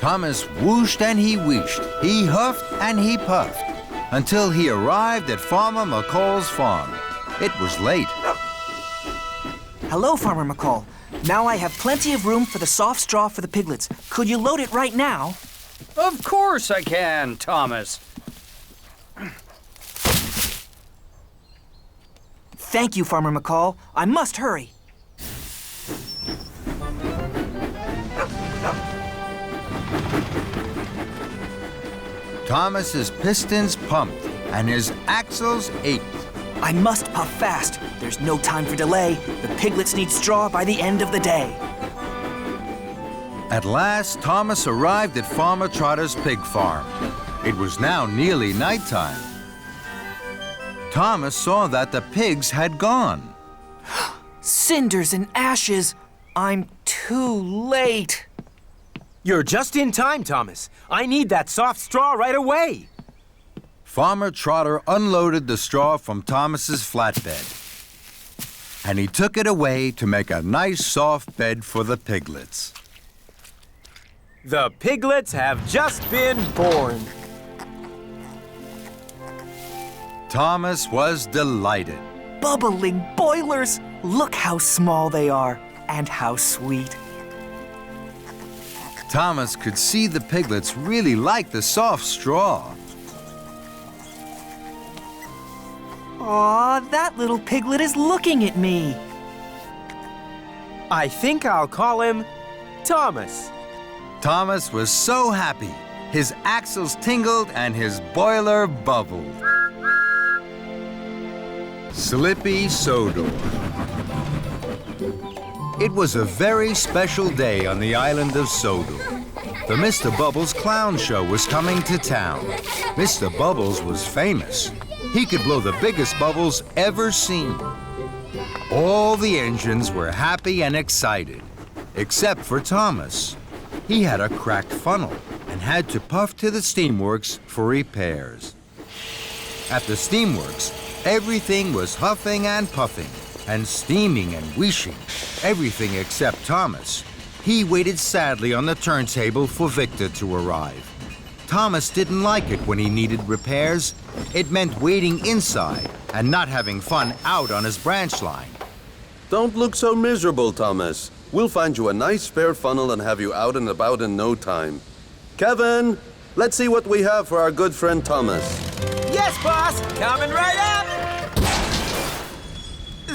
Thomas whooshed and he wheeshed, he huffed and he puffed, until he arrived at Farmer McCall's farm. It was late. Hello, Farmer McCall. Now I have plenty of room for the soft straw for the piglets. Could you load it right now? Of course I can, Thomas. Thank you, Farmer McCall. I must hurry. Thomas's pistons pumped and his axles ached. I must puff fast. There's no time for delay. The piglets need straw by the end of the day. At last, Thomas arrived at Farmer Trotter's pig farm. It was now nearly nighttime. Thomas saw that the pigs had gone. Cinders and ashes. I'm too late. You're just in time, Thomas. I need that soft straw right away. Farmer Trotter unloaded the straw from Thomas's flatbed, and he took it away to make a nice soft bed for the piglets. The piglets have just been born. Thomas was delighted. Bubbling boilers! Look how small they are, and how sweet. Thomas could see the piglets really liked the soft straw. Aw, that little piglet is looking at me. I think I'll call him Thomas. Thomas was so happy. His axles tingled and his boiler bubbled. Slippy Sodor. It was a very special day on the island of Sodor. The Mr. Bubbles clown show was coming to town. Mr. Bubbles was famous. He could blow the biggest bubbles ever seen. All the engines were happy and excited, except for Thomas. He had a cracked funnel and had to puff to the steamworks for repairs. At the steamworks, everything was huffing and puffing, and steaming and wheeshing, everything except Thomas. He waited sadly on the turntable for Victor to arrive. Thomas didn't like it when he needed repairs. It meant waiting inside and not having fun out on his branch line. Don't look so miserable, Thomas. We'll find you a nice spare funnel and have you out and about in no time. Kevin, let's see what we have for our good friend Thomas. Yes, boss! Coming right up!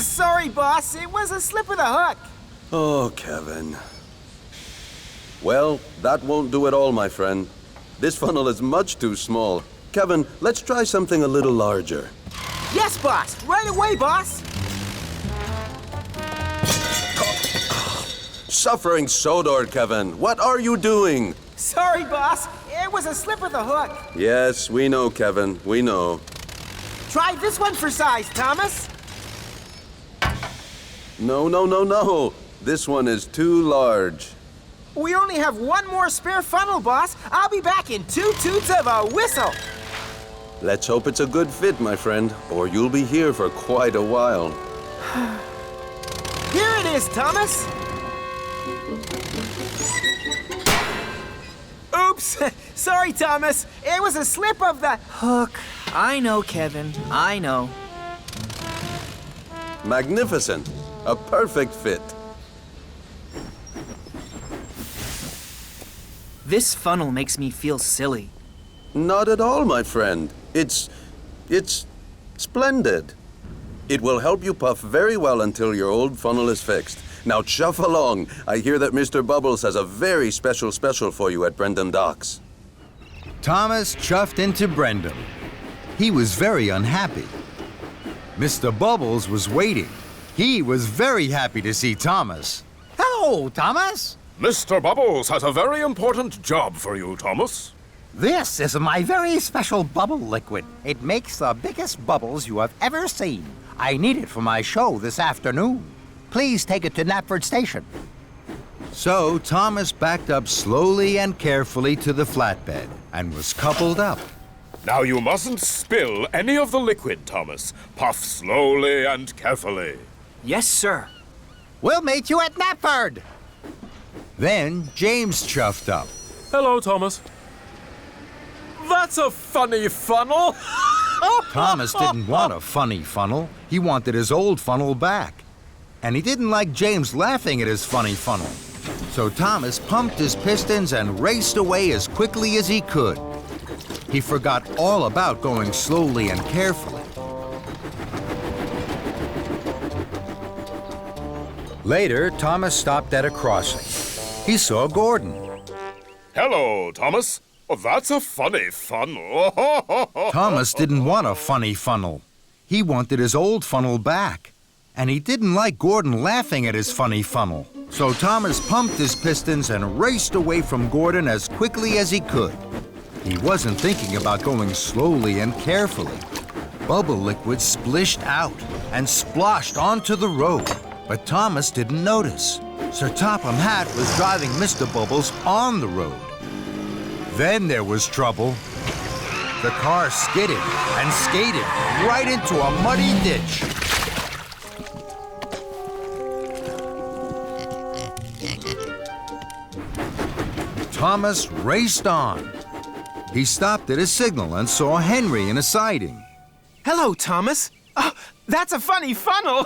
Sorry, boss. It was a slip of the hook. Oh, Kevin. Well, that won't do at all, my friend. This funnel is much too small. Kevin, let's try something a little larger. Yes, boss. Right away, boss. Suffering Sodor, Kevin. What are you doing? Sorry, boss. It was a slip of the hook. Yes, we know, Kevin. We know. Try this one for size, Thomas. No, no, no, no. This one is too large. We only have one more spare funnel, boss. I'll be back in 2 toots of a whistle. Let's hope it's a good fit, my friend, or you'll be here for quite a while. Here it is, Thomas. Oops. Sorry, Thomas. It was a slip of the hook. I know, Kevin. I know. Magnificent. A perfect fit. This funnel makes me feel silly. Not at all, my friend. It's splendid. It will help you puff very well until your old funnel is fixed. Now chuff along. I hear that Mr. Bubbles has a very special for you at Brendam Docks. Thomas chuffed into Brendam. He was very unhappy. Mr. Bubbles was waiting. He was very happy to see Thomas. Hello, Thomas. Mr. Bubbles has a very important job for you, Thomas. This is my very special bubble liquid. It makes the biggest bubbles you have ever seen. I need it for my show this afternoon. Please take it to Knapford Station. So Thomas backed up slowly and carefully to the flatbed and was coupled up. Now you mustn't spill any of the liquid, Thomas. Puff slowly and carefully. Yes, sir. We'll meet you at Knapford. Then James chuffed up. Hello, Thomas. That's a funny funnel. Thomas didn't want a funny funnel. He wanted his old funnel back. And he didn't like James laughing at his funny funnel. So Thomas pumped his pistons and raced away as quickly as he could. He forgot all about going slowly and carefully. Later, Thomas stopped at a crossing. He saw Gordon. Hello, Thomas. Oh, that's a funny funnel. Thomas didn't want a funny funnel. He wanted his old funnel back. And he didn't like Gordon laughing at his funny funnel. So Thomas pumped his pistons and raced away from Gordon as quickly as he could. He wasn't thinking about going slowly and carefully. Bubble liquid splished out and sploshed onto the road. But Thomas didn't notice. Sir Topham Hatt was driving Mr. Bubbles on the road. Then there was trouble. The car skidded and skated right into a muddy ditch. Thomas raced on. He stopped at a signal and saw Henry in a siding. Hello, Thomas. Oh, that's a funny funnel.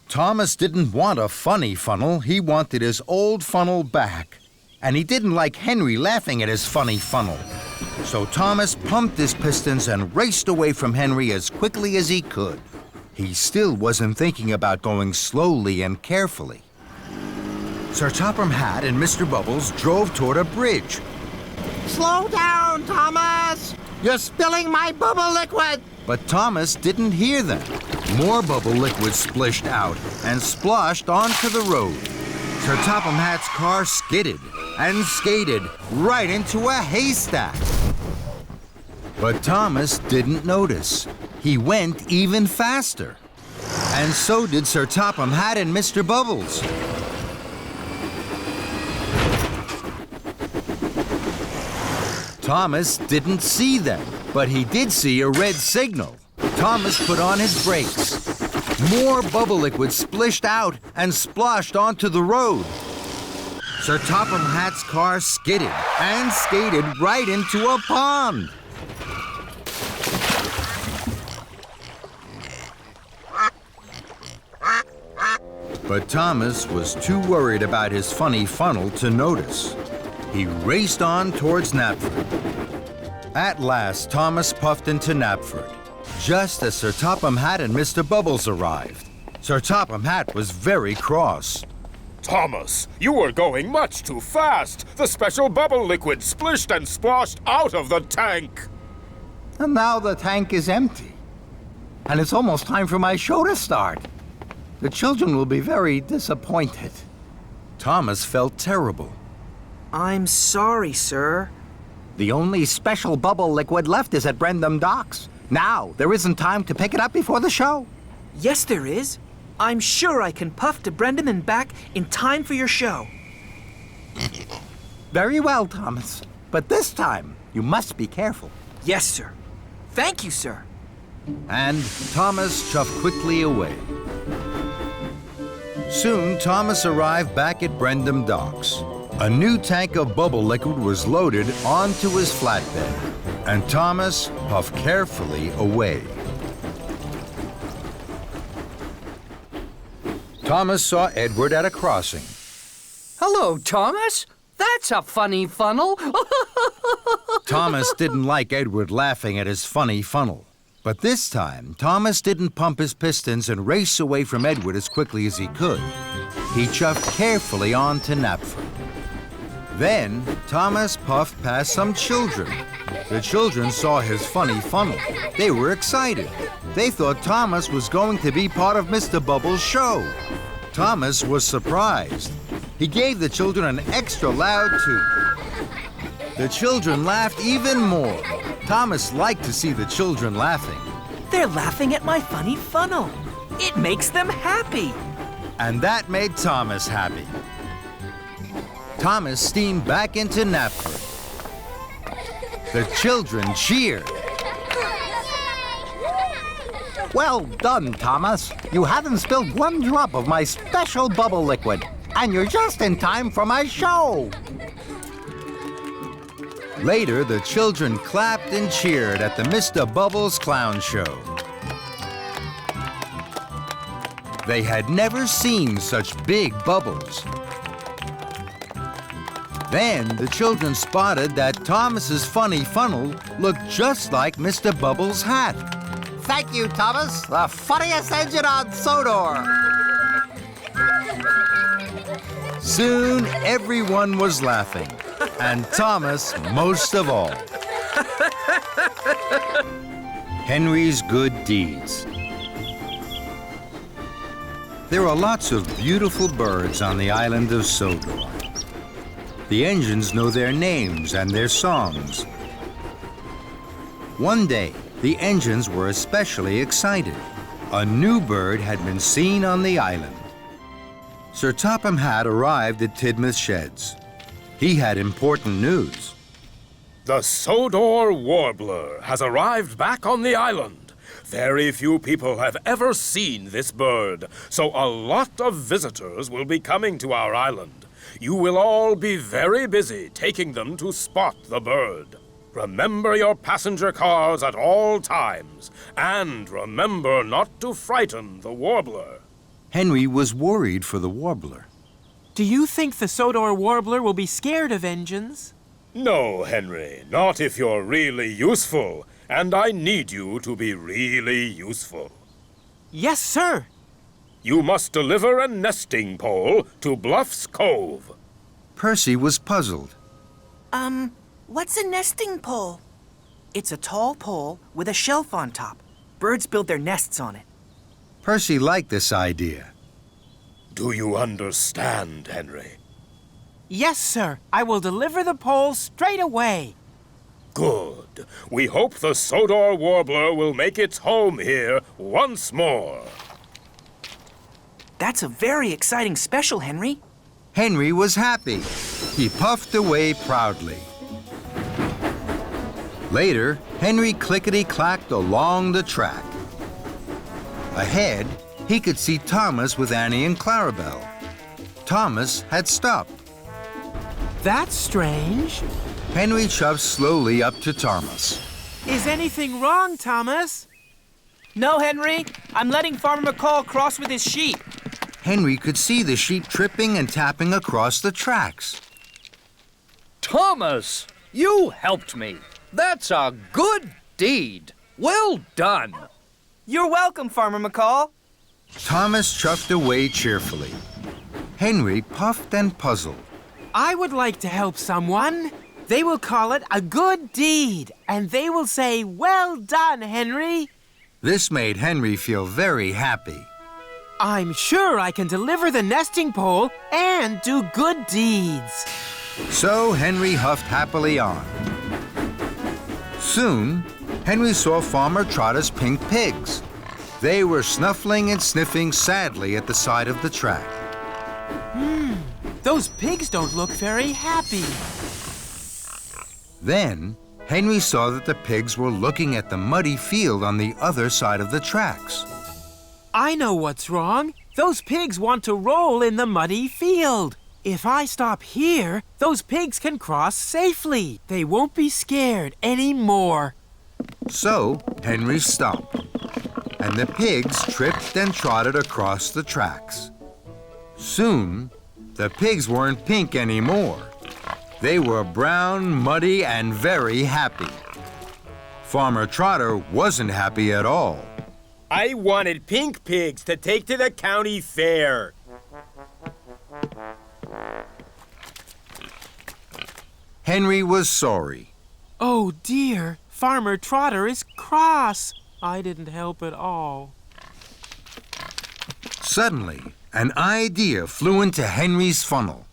Thomas didn't want a funny funnel. He wanted his old funnel back. And he didn't like Henry laughing at his funny funnel. So Thomas pumped his pistons and raced away from Henry as quickly as he could. He still wasn't thinking about going slowly and carefully. Sir Topham Hatt and Mr. Bubbles drove toward a bridge. Slow down, Thomas! You're spilling my bubble liquid! But Thomas didn't hear them. More bubble liquid splished out and splashed onto the road. Sir Topham Hatt's car skidded and skated right into a haystack. But Thomas didn't notice. He went even faster. And so did Sir Topham Hatt and Mr. Bubbles. Thomas didn't see them, but he did see a red signal. Thomas put on his brakes. More bubble liquid splished out and splashed onto the road. Sir Topham Hatt's car skidded and skated right into a pond. But Thomas was too worried about his funny funnel to notice. He raced on towards Knapford. At last, Thomas puffed into Knapford, just as Sir Topham Hatt and Mr. Bubbles arrived. Sir Topham Hatt was very cross. Thomas, you were going much too fast. The special bubble liquid splished and splashed out of the tank. And now the tank is empty. And it's almost time for my show to start. The children will be very disappointed. Thomas felt terrible. I'm sorry, sir. The only special bubble liquid left is at Brendam Docks. Now, there isn't time to pick it up before the show. Yes, there is. I'm sure I can puff to Brendam and back in time for your show. Very well, Thomas. But this time, you must be careful. Yes, sir. Thank you, sir. And Thomas chuffed quickly away. Soon, Thomas arrived back at Brendam Docks. A new tank of bubble liquid was loaded onto his flatbed, and Thomas puffed carefully away. Thomas saw Edward at a crossing. Hello, Thomas. That's a funny funnel. Thomas didn't like Edward laughing at his funny funnel. But this time, Thomas didn't pump his pistons and race away from Edward as quickly as he could. He chuffed carefully on to Knapford. Then, Thomas puffed past some children. The children saw his funny funnel. They were excited. They thought Thomas was going to be part of Mr. Bubbles' show. Thomas was surprised. He gave the children an extra loud toot. The children laughed even more. Thomas liked to see the children laughing. They're laughing at my funny funnel. It makes them happy. And that made Thomas happy. Thomas steamed back into Knapford. The children cheered. Well done, Thomas. You haven't spilled one drop of my special bubble liquid. And you're just in time for my show. Later, the children clapped and cheered at the Mr. Bubbles clown show. They had never seen such big bubbles. Then the children spotted that Thomas's funny funnel looked just like Mr. Bubbles' hat. Thank you, Thomas. The funniest engine on Sodor. Soon everyone was laughing, and Thomas most of all. Henry's good deeds. There are lots of beautiful birds on the island of Sodor. The engines know their names and their songs. One day, the engines were especially excited. A new bird had been seen on the island. Sir Topham Hatt arrived at Tidmouth Sheds. He had important news. The Sodor Warbler has arrived back on the island. Very few people have ever seen this bird, so a lot of visitors will be coming to our island. You will all be very busy taking them to spot the bird. Remember your passenger cars at all times, and remember not to frighten the warbler. Henry was worried for the warbler. Do you think the Sodor Warbler will be scared of engines? No, Henry, not if you're really useful, and I need you to be really useful. Yes, sir. You must deliver a nesting pole to Bluff's Cove. Percy was puzzled. What's a nesting pole? It's a tall pole with a shelf on top. Birds build their nests on it. Percy liked this idea. Do you understand, Henry? Yes, sir. I will deliver the pole straight away. Good. We hope the Sodor Warbler will make its home here once more. That's a very exciting special, Henry. Henry was happy. He puffed away proudly. Later, Henry clickety-clacked along the track. Ahead, he could see Thomas with Annie and Clarabelle. Thomas had stopped. That's strange. Henry shoved slowly up to Thomas. Is anything wrong, Thomas? No, Henry. I'm letting Farmer McCall cross with his sheep. Henry could see the sheep tripping and tapping across the tracks. Thomas, you helped me. That's a good deed. Well done. You're welcome, Farmer McCall. Thomas chuffed away cheerfully. Henry puffed and puzzled. I would like to help someone. They will call it a good deed, and they will say, "Well done, Henry." This made Henry feel very happy. I'm sure I can deliver the nesting pole and do good deeds. So Henry huffed happily on. Soon, Henry saw Farmer Trotter's pink pigs. They were snuffling and sniffing sadly at the side of the track. Those pigs don't look very happy. Then, Henry saw that the pigs were looking at the muddy field on the other side of the tracks. I know what's wrong. Those pigs want to roll in the muddy field. If I stop here, those pigs can cross safely. They won't be scared anymore. So, Henry stopped, and the pigs tripped and trotted across the tracks. Soon, the pigs weren't pink anymore. They were brown, muddy, and very happy. Farmer Trotter wasn't happy at all. I wanted pink pigs to take to the county fair. Henry was sorry. Oh dear, Farmer Trotter is cross. I didn't help at all. Suddenly, an idea flew into Henry's funnel.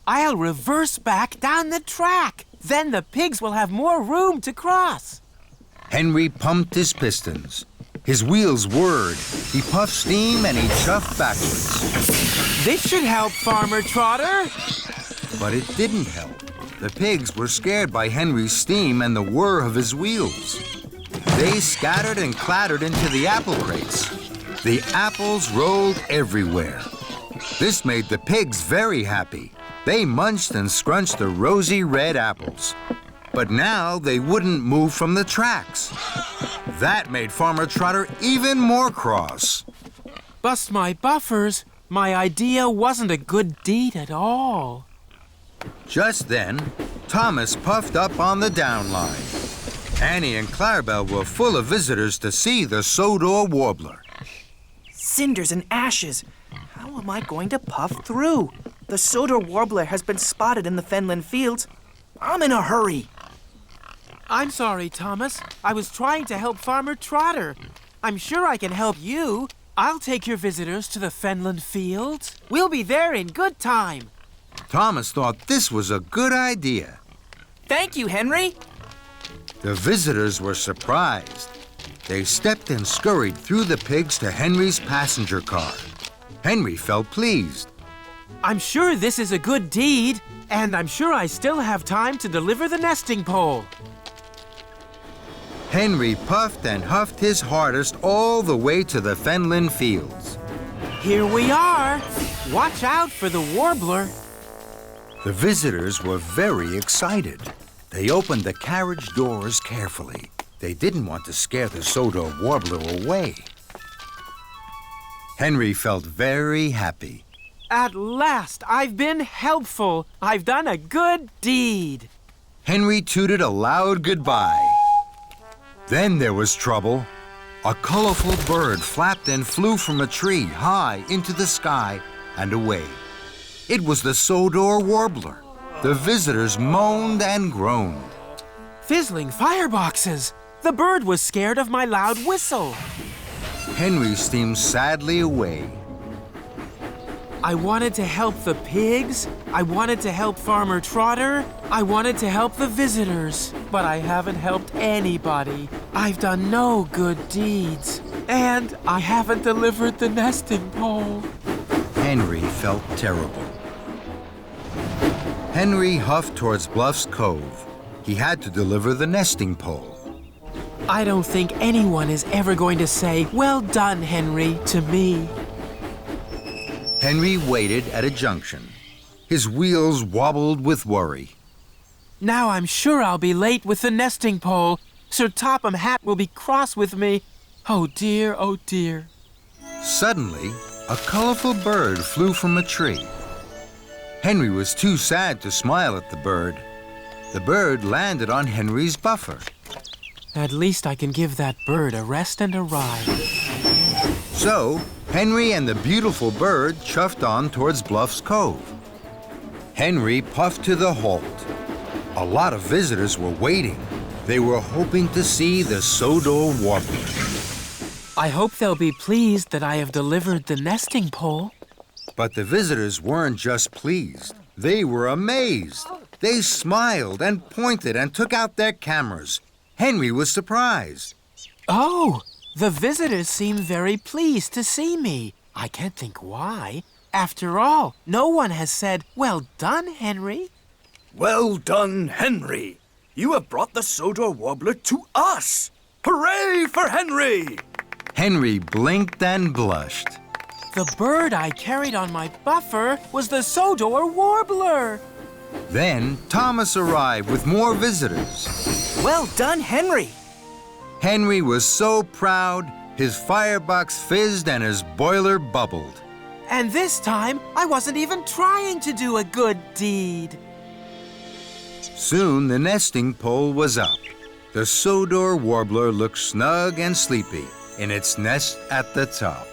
I'll reverse back down the track. Then the pigs will have more room to cross. Henry pumped his pistons. His wheels whirred. He puffed steam and he chuffed backwards. This should help, Farmer Trotter. But it didn't help. The pigs were scared by Henry's steam and the whir of his wheels. They scattered and clattered into the apple crates. The apples rolled everywhere. This made the pigs very happy. They munched and scrunched the rosy red apples. But now they wouldn't move from the tracks. That made Farmer Trotter even more cross. Bust my buffers. My idea wasn't a good deed at all. Just then, Thomas puffed up on the down line. Annie and Clarabelle were full of visitors to see the Sodor warbler. Cinders and ashes. How am I going to puff through? The Sodor warbler has been spotted in the fenland fields. I'm in a hurry. I'm sorry, Thomas. I was trying to help Farmer Trotter. I'm sure I can help you. I'll take your visitors to the fenland fields. We'll be there in good time. Thomas thought this was a good idea. Thank you, Henry. The visitors were surprised. They stepped and scurried through the pigs to Henry's passenger car. Henry felt pleased. I'm sure this is a good deed, and I'm sure I still have time to deliver the nesting pole. Henry puffed and huffed his hardest all the way to the fenland fields. Here we are. Watch out for the warbler. The visitors were very excited. They opened the carriage doors carefully. They didn't want to scare the Sodor warbler away. Henry felt very happy. At last, I've been helpful. I've done a good deed. Henry tooted a loud goodbye. Then there was trouble. A colorful bird flapped and flew from a tree high into the sky and away. It was the Sodor warbler. The visitors moaned and groaned. Fizzling fireboxes. The bird was scared of my loud whistle. Henry steamed sadly away. I wanted to help the pigs. I wanted to help Farmer Trotter. I wanted to help the visitors. But I haven't helped anybody. I've done no good deeds. And I haven't delivered the nesting pole. Henry felt terrible. Henry huffed towards Bluff's Cove. He had to deliver the nesting pole. I don't think anyone is ever going to say, "Well done, Henry," to me. Henry waited at a junction. His wheels wobbled with worry. Now I'm sure I'll be late with the nesting pole. Sir Topham Hatt will be cross with me. Oh dear, oh dear. Suddenly, a colorful bird flew from a tree. Henry was too sad to smile at the bird. The bird landed on Henry's buffer. At least I can give that bird a rest and a ride. So, Henry and the beautiful bird chuffed on towards Bluff's Cove. Henry puffed to the halt. A lot of visitors were waiting. They were hoping to see the Sodor warbler. I hope they'll be pleased that I have delivered the nesting pole. But the visitors weren't just pleased. They were amazed. They smiled and pointed and took out their cameras. Henry was surprised. Oh, the visitors seem very pleased to see me. I can't think why. After all, no one has said, "Well done, Henry." Well done, Henry. You have brought the Sodor warbler to us. Hooray for Henry! Henry blinked and blushed. The bird I carried on my buffer was the Sodor warbler. Then Thomas arrived with more visitors. Well done, Henry. Henry was so proud, his firebox fizzed and his boiler bubbled. And this time, I wasn't even trying to do a good deed. Soon the nesting pole was up. The Sodor warbler looked snug and sleepy in its nest at the top.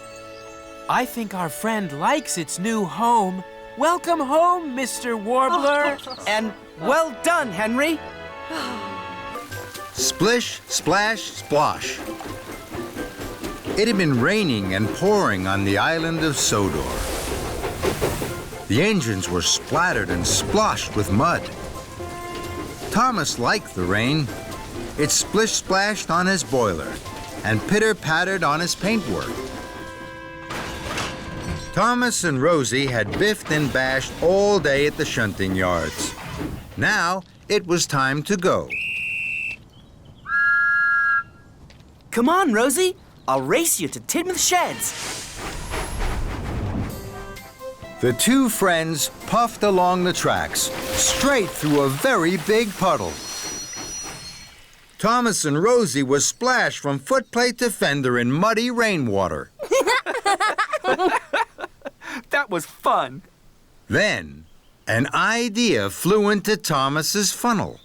I think our friend likes its new home. Welcome home, Mr. Warbler. And well done, Henry. Splish, splash, splosh. It had been raining and pouring on the island of Sodor. The engines were splattered and sploshed with mud. Thomas liked the rain. It splish-splashed on his boiler and pitter-pattered on his paintwork. Thomas and Rosie had biffed and bashed all day at the shunting yards. Now it was time to go. Come on, Rosie. I'll race you to Tidmouth Sheds. The two friends puffed along the tracks, straight through a very big puddle. Thomas and Rosie were splashed from footplate to fender in muddy rainwater. That was fun. Then, an idea flew into Thomas's funnel.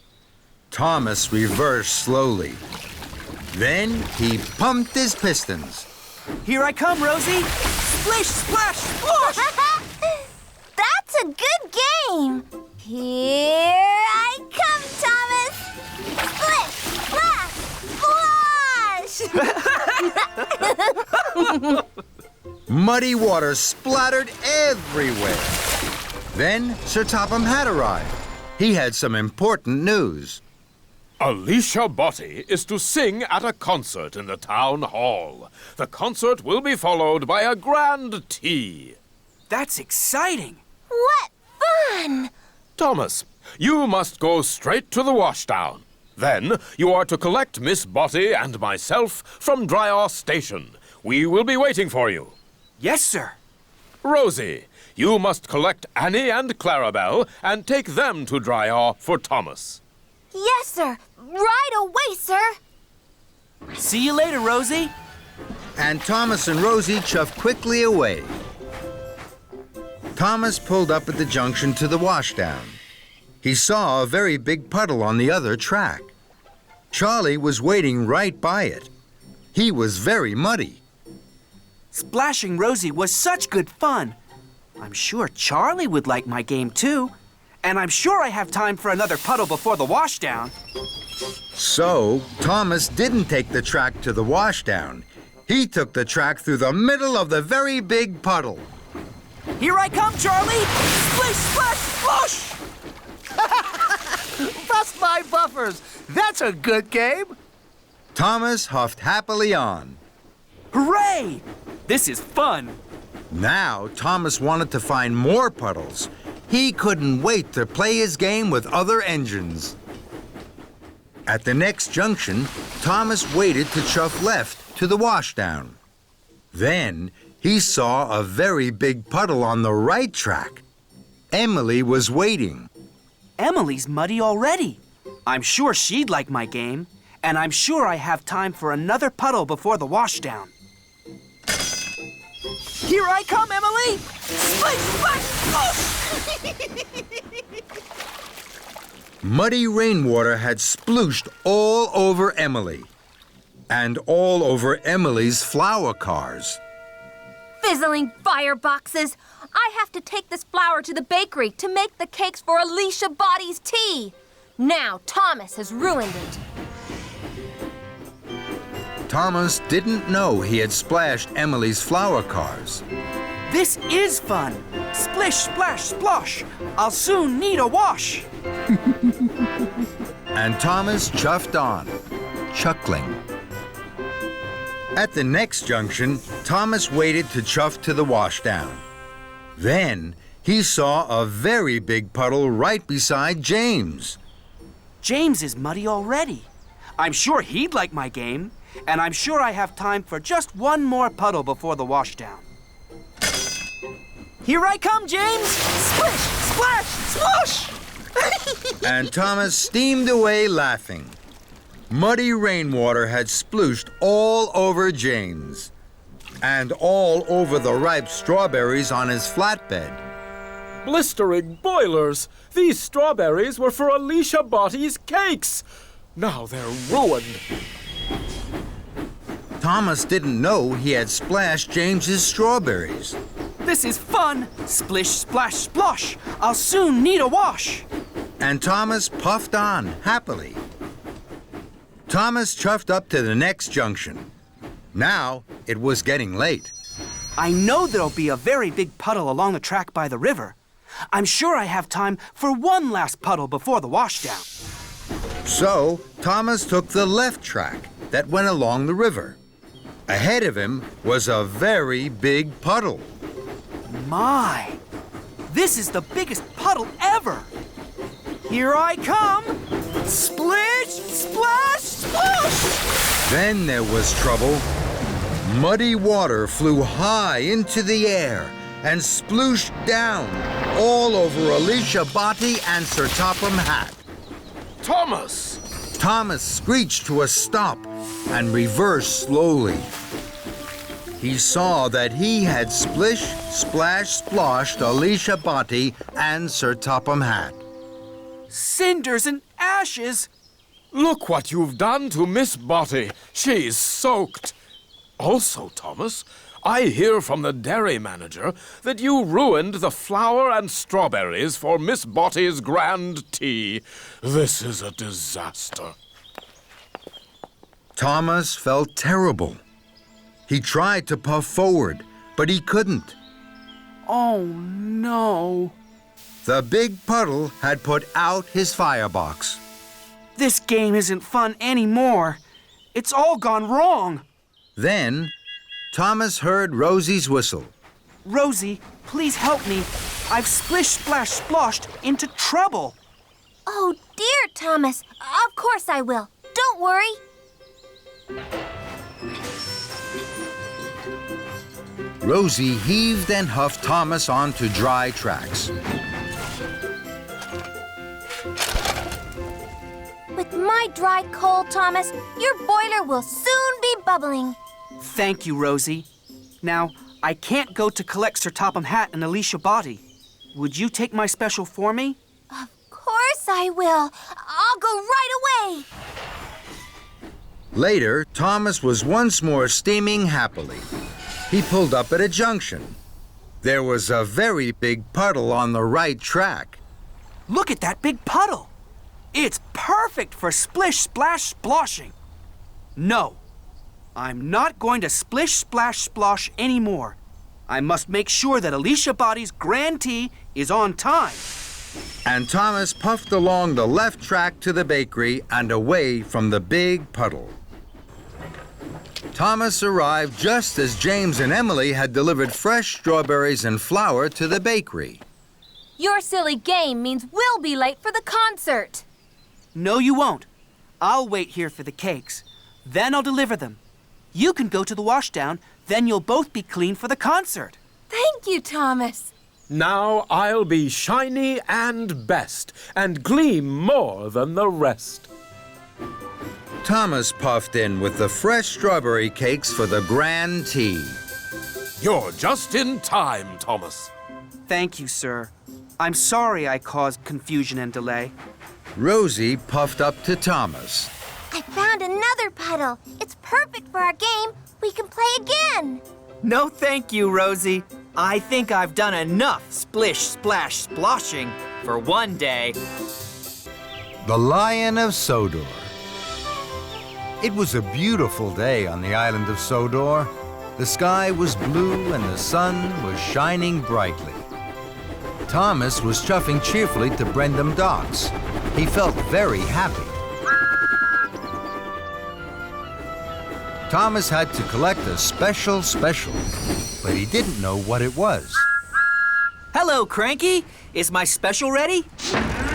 Thomas reversed slowly. Then he pumped his pistons. Here I come, Rosie. Splish, splash, splosh! That's a good game. Here I come, Thomas. Splish, splash, splash! Muddy water splattered everywhere. Then Sir Topham had arrived. He had some important news. Alicia Botti is to sing at a concert in the town hall. The concert will be followed by a grand tea. That's exciting. What fun! Thomas, you must go straight to the washdown. Then you are to collect Miss Botti and myself from Druzья station. We will be waiting for you. Yes, sir. Rosie, you must collect Annie and Clarabelle and take them to Druzья for Thomas. Yes, sir. Right away, sir. See you later, Rosie. And Thomas and Rosie chuffed quickly away. Thomas pulled up at the junction to the washdown. He saw a very big puddle on the other track. Charlie was waiting right by it. He was very muddy. Splashing Rosie was such good fun. I'm sure Charlie would like my game too. And I'm sure I have time for another puddle before the washdown. So, Thomas didn't take the track to the washdown. He took the track through the middle of the very big puddle. Here I come, Charlie! Splish, splash, splosh! Bust my buffers! That's a good game! Thomas huffed happily on. Hooray! This is fun. Now, Thomas wanted to find more puddles. He couldn't wait to play his game with other engines. At the next junction, Thomas waited to chuff left to the washdown. Then he saw a very big puddle on the right track. Emily was waiting. Emily's muddy already. I'm sure she'd like my game, and I'm sure I have time for another puddle before the washdown. Here I come, Emily! Splish, splash, Muddy rainwater had splooshed all over Emily, and all over Emily's flower cars. Fizzling fireboxes! I have to take this flour to the bakery to make the cakes for Alicia Botti's tea. Now Thomas has ruined it. Thomas didn't know he had splashed Emily's flower cars. This is fun. Splish, splash, splosh. I'll soon need a wash. And Thomas chuffed on, chuckling. At the next junction, Thomas waited to chuff to the washdown. Then he saw a very big puddle right beside James. James is muddy already. I'm sure he'd like my game, and I'm sure I have time for just one more puddle before the washdown. Here I come, James! Splish, splash, splosh! And Thomas steamed away laughing. Muddy rainwater had splooshed all over James, and all over the ripe strawberries on his flatbed. Blistering boilers! These strawberries were for Alicia Botti's cakes! Now they're ruined. Thomas didn't know he had splashed James's strawberries. This is fun! Splish, splash, splosh! I'll soon need a wash! And Thomas puffed on happily. Thomas chuffed up to the next junction. Now it was getting late. I know there'll be a very big puddle along the track by the river. I'm sure I have time for one last puddle before the washdown. So Thomas took the left track that went along the river. Ahead of him was a very big puddle. My! This is the biggest puddle ever! Here I come! Splish, splash, splosh! Then there was trouble. Muddy water flew high into the air and splooshed down all over Alicia Botti and Sir Topham Hatt. Thomas! Thomas screeched to a stop and reversed slowly. He saw that he had Splish, Splash, Sploshed Alicia Botti and Sir Topham Hatt. Cinders and ashes! Look what you've done to Miss Botti. She's soaked. Also, Thomas, I hear from the dairy manager that you ruined the flour and strawberries for Miss Botti's grand tea. This is a disaster. Thomas felt terrible. He tried to puff forward, but he couldn't. Oh, no. The big puddle had put out his firebox. This game isn't fun anymore. It's all gone wrong. Then, Thomas heard Rosie's whistle. Rosie, please help me. I've Splish, Splash, Sploshed into trouble. Oh, dear, Thomas. Of course I will. Don't worry. Rosie heaved and huffed Thomas onto dry tracks. With my dry coal, Thomas, your boiler will soon be bubbling. Thank you, Rosie. Now, I can't go to collect Sir Topham Hatt and Alicia Botti. Would you take my special for me? Of course I will. I'll go right away. Later, Thomas was once more steaming happily. He pulled up at a junction. There was a very big puddle on the right track. Look at that big puddle. It's perfect for Splish, Splash, Sploshing. No, I'm not going to Splish, Splash, Splosh anymore. I must make sure that Alicia Botti's grand tea is on time. And Thomas puffed along the left track to the bakery and away from the big puddle. Thomas arrived just as James and Emily had delivered fresh strawberries and flour to the bakery. Your silly game means we'll be late for the concert. No, you won't. I'll wait here for the cakes. Then I'll deliver them. You can go to the washdown, then you'll both be clean for the concert. Thank you, Thomas. Now I'll be shiny and best, and gleam more than the rest. Thomas puffed in with the fresh strawberry cakes for the grand tea. You're just in time, Thomas. Thank you, sir. I'm sorry I caused confusion and delay. Rosie puffed up to Thomas. I found another puddle. It's perfect for our game. We can play again. No thank you, Rosie. I think I've done enough Splish, Splash, Sploshing for one day. The Lion of Sodor. It was a beautiful day on the island of Sodor. The sky was blue and the sun was shining brightly. Thomas was chuffing cheerfully to Brendam Docks. He felt very happy. Thomas had to collect a special, but he didn't know what it was. Hello, Cranky. Is my special ready?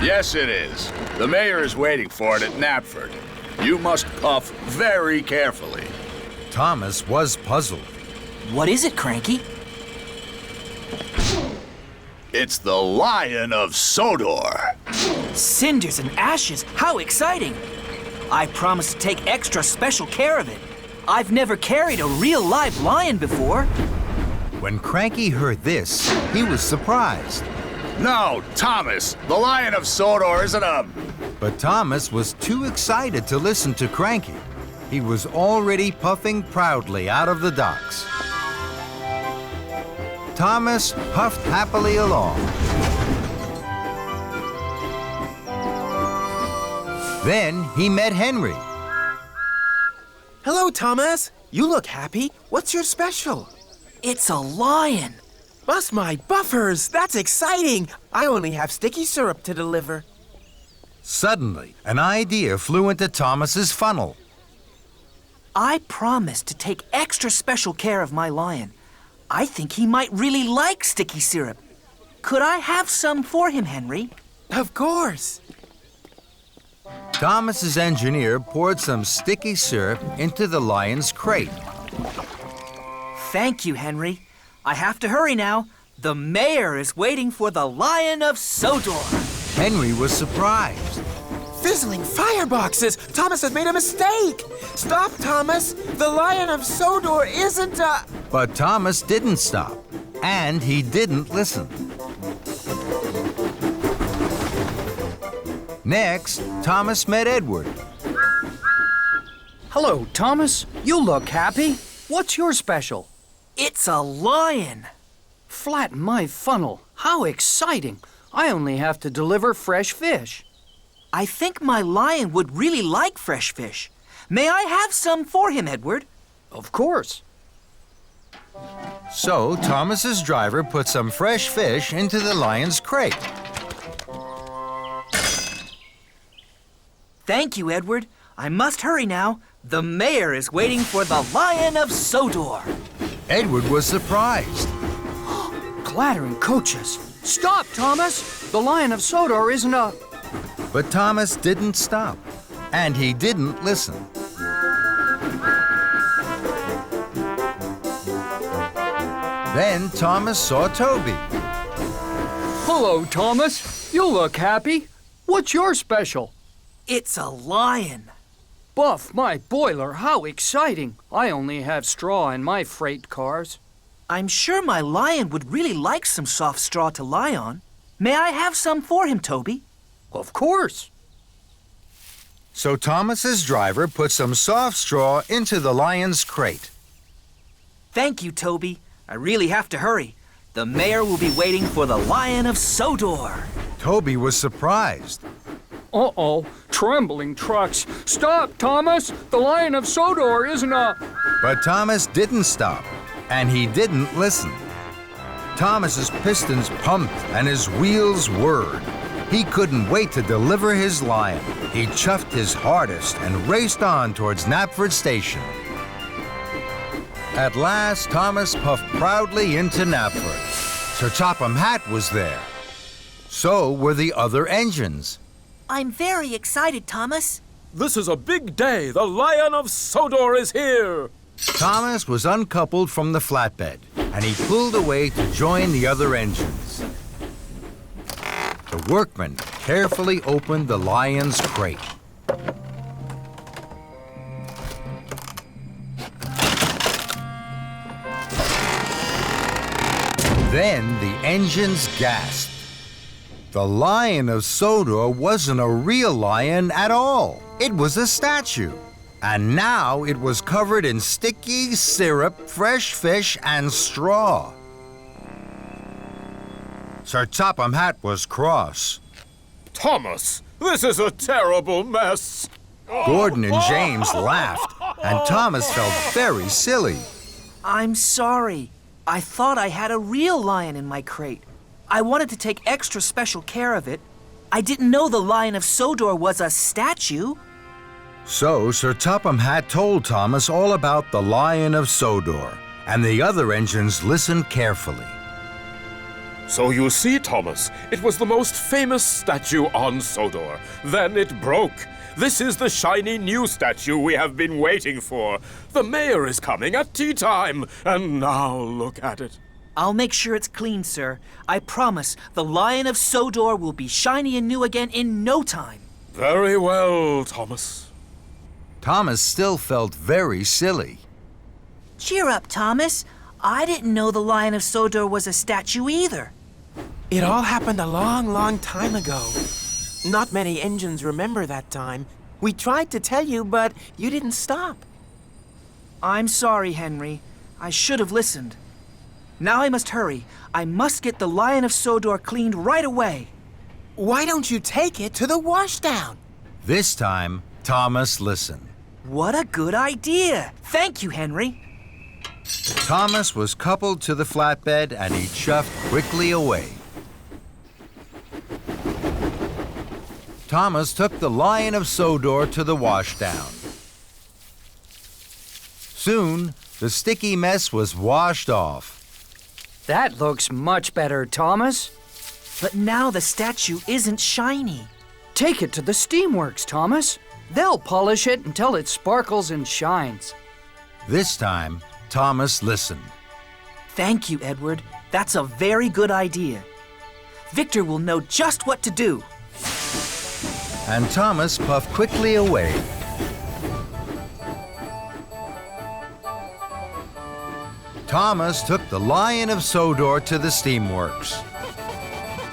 Yes, it is. The mayor is waiting for it at Knapford. You must puff very carefully. Thomas was puzzled. What is it, Cranky? It's the Lion of Sodor. Cinders and ashes, how exciting! I promised to take extra special care of it. I've never carried a real live lion before. When Cranky heard this, he was surprised. No, Thomas, the Lion of Sodor isn't a... But Thomas was too excited to listen to Cranky. He was already puffing proudly out of the docks. Thomas puffed happily along. Then he met Henry. Hello, Thomas. You look happy. What's your special? It's a lion. Bust my buffers. That's exciting. I only have sticky syrup to deliver. Suddenly, an idea flew into Thomas's funnel. I promised to take extra special care of my lion. I think he might really like sticky syrup. Could I have some for him, Henry? Of course. Thomas's engineer poured some sticky syrup into the lion's crate. Thank you, Henry. I have to hurry now. The mayor is waiting for the Lion of Sodor. Henry was surprised. Fizzling fireboxes! Thomas has made a mistake! Stop, Thomas! The Lion of Sodor isn't a... But Thomas didn't stop, and he didn't listen. Next, Thomas met Edward. Hello, Thomas. You look happy. What's your special? It's a lion. Flatten my funnel. How exciting. I only have to deliver fresh fish. I think my lion would really like fresh fish. May I have some for him, Edward? Of course. So Thomas's driver put some fresh fish into the lion's crate. Thank you, Edward. I must hurry now. The mayor is waiting for the Lion of Sodor. Edward was surprised. Clattering coaches. Stop, Thomas! The Lion of Sodor isn't a... But Thomas didn't stop, and he didn't listen. Then Thomas saw Toby. Hello, Thomas. You look happy. What's your special? It's a lion. Buff my boiler, how exciting. I only have straw in my freight cars. I'm sure my lion would really like some soft straw to lie on. May I have some for him, Toby? Of course. So Thomas's driver put some soft straw into the lion's crate. Thank you, Toby. I really have to hurry. The mayor will be waiting for the Lion of Sodor. Toby was surprised. Uh-oh, trembling trucks. Stop, Thomas! The Lion of Sodor isn't a... But Thomas didn't stop, and he didn't listen. Thomas's pistons pumped and his wheels whirred. He couldn't wait to deliver his lion. He chuffed his hardest and raced on towards Knapford Station. At last, Thomas puffed proudly into Knapford. Sir Topham Hatt was there. So were the other engines. I'm very excited, Thomas. This is a big day. The Lion of Sodor is here. Thomas was uncoupled from the flatbed, and he pulled away to join the other engines. The workmen carefully opened the lion's crate. Then the engines gasped. The Lion of Sodor wasn't a real lion at all. It was a statue. And now it was covered in sticky syrup, fresh fish, and straw. Sir Topham Hatt was cross. Thomas, this is a terrible mess. Gordon and James laughed, and Thomas felt very silly. I'm sorry. I thought I had a real lion in my crate. I wanted to take extra special care of it. I didn't know the Lion of Sodor was a statue. So Sir Topham Hatt told Thomas all about the Lion of Sodor, and the other engines listened carefully. So you see, Thomas, it was the most famous statue on Sodor. Then it broke. This is the shiny new statue we have been waiting for. The mayor is coming at tea time, and now look at it. I'll make sure it's clean, sir. I promise the Lion of Sodor will be shiny and new again in no time. Very well, Thomas. Thomas still felt very silly. Cheer up, Thomas. I didn't know the Lion of Sodor was a statue either. It all happened a long, long time ago. Not many engines remember that time. We tried to tell you, but you didn't stop. I'm sorry, Henry. I should have listened. Now I must hurry. I must get the Lion of Sodor cleaned right away. Why don't you take it to the washdown? This time, Thomas listened. What a good idea! Thank you, Henry. Thomas was coupled to the flatbed, and he chuffed quickly away. Thomas took the Lion of Sodor to the washdown. Soon, the sticky mess was washed off. That looks much better, Thomas. But now the statue isn't shiny. Take it to the steamworks, Thomas. They'll polish it until it sparkles and shines. This time, Thomas listened. Thank you, Edward. That's a very good idea. Victor will know just what to do. and Thomas puffed quickly away. Thomas took the Lion of Sodor to the steamworks.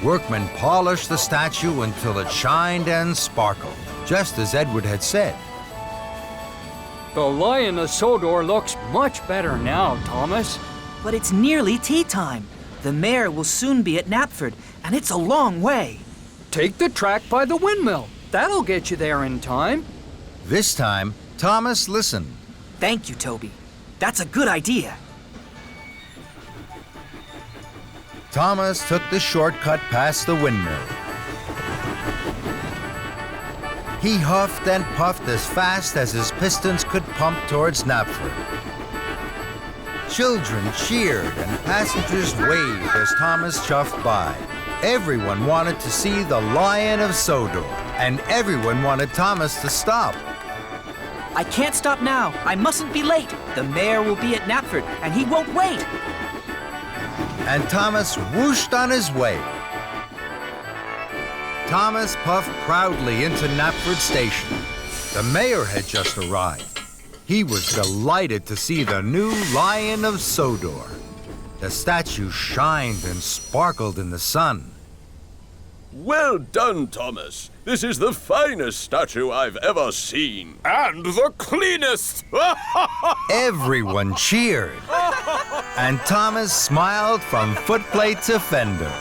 Workmen polished the statue until it shined and sparkled, just as Edward had said. The Lion of Sodor looks much better now, Thomas. But it's nearly tea time. The mayor will soon be at Knapford, and it's a long way. Take the track by the windmill. That'll get you there in time. This time, Thomas listened. Thank you, Toby. That's a good idea. Thomas took the shortcut past the windmill. He huffed and puffed as fast as his pistons could pump towards Knapford. Children cheered and passengers waved as Thomas chuffed by. Everyone wanted to see the Lion of Sodor, and everyone wanted Thomas to stop. I can't stop now. I mustn't be late. The mayor will be at Knapford, and he won't wait. And Thomas whooshed on his way. Thomas puffed proudly into Knapford Station. The mayor had just arrived. He was delighted to see the new Lion of Sodor. The statue shined and sparkled in the sun. Well done, Thomas. This is the finest statue I've ever seen. And the cleanest! Everyone cheered. And Thomas smiled from footplate to fender.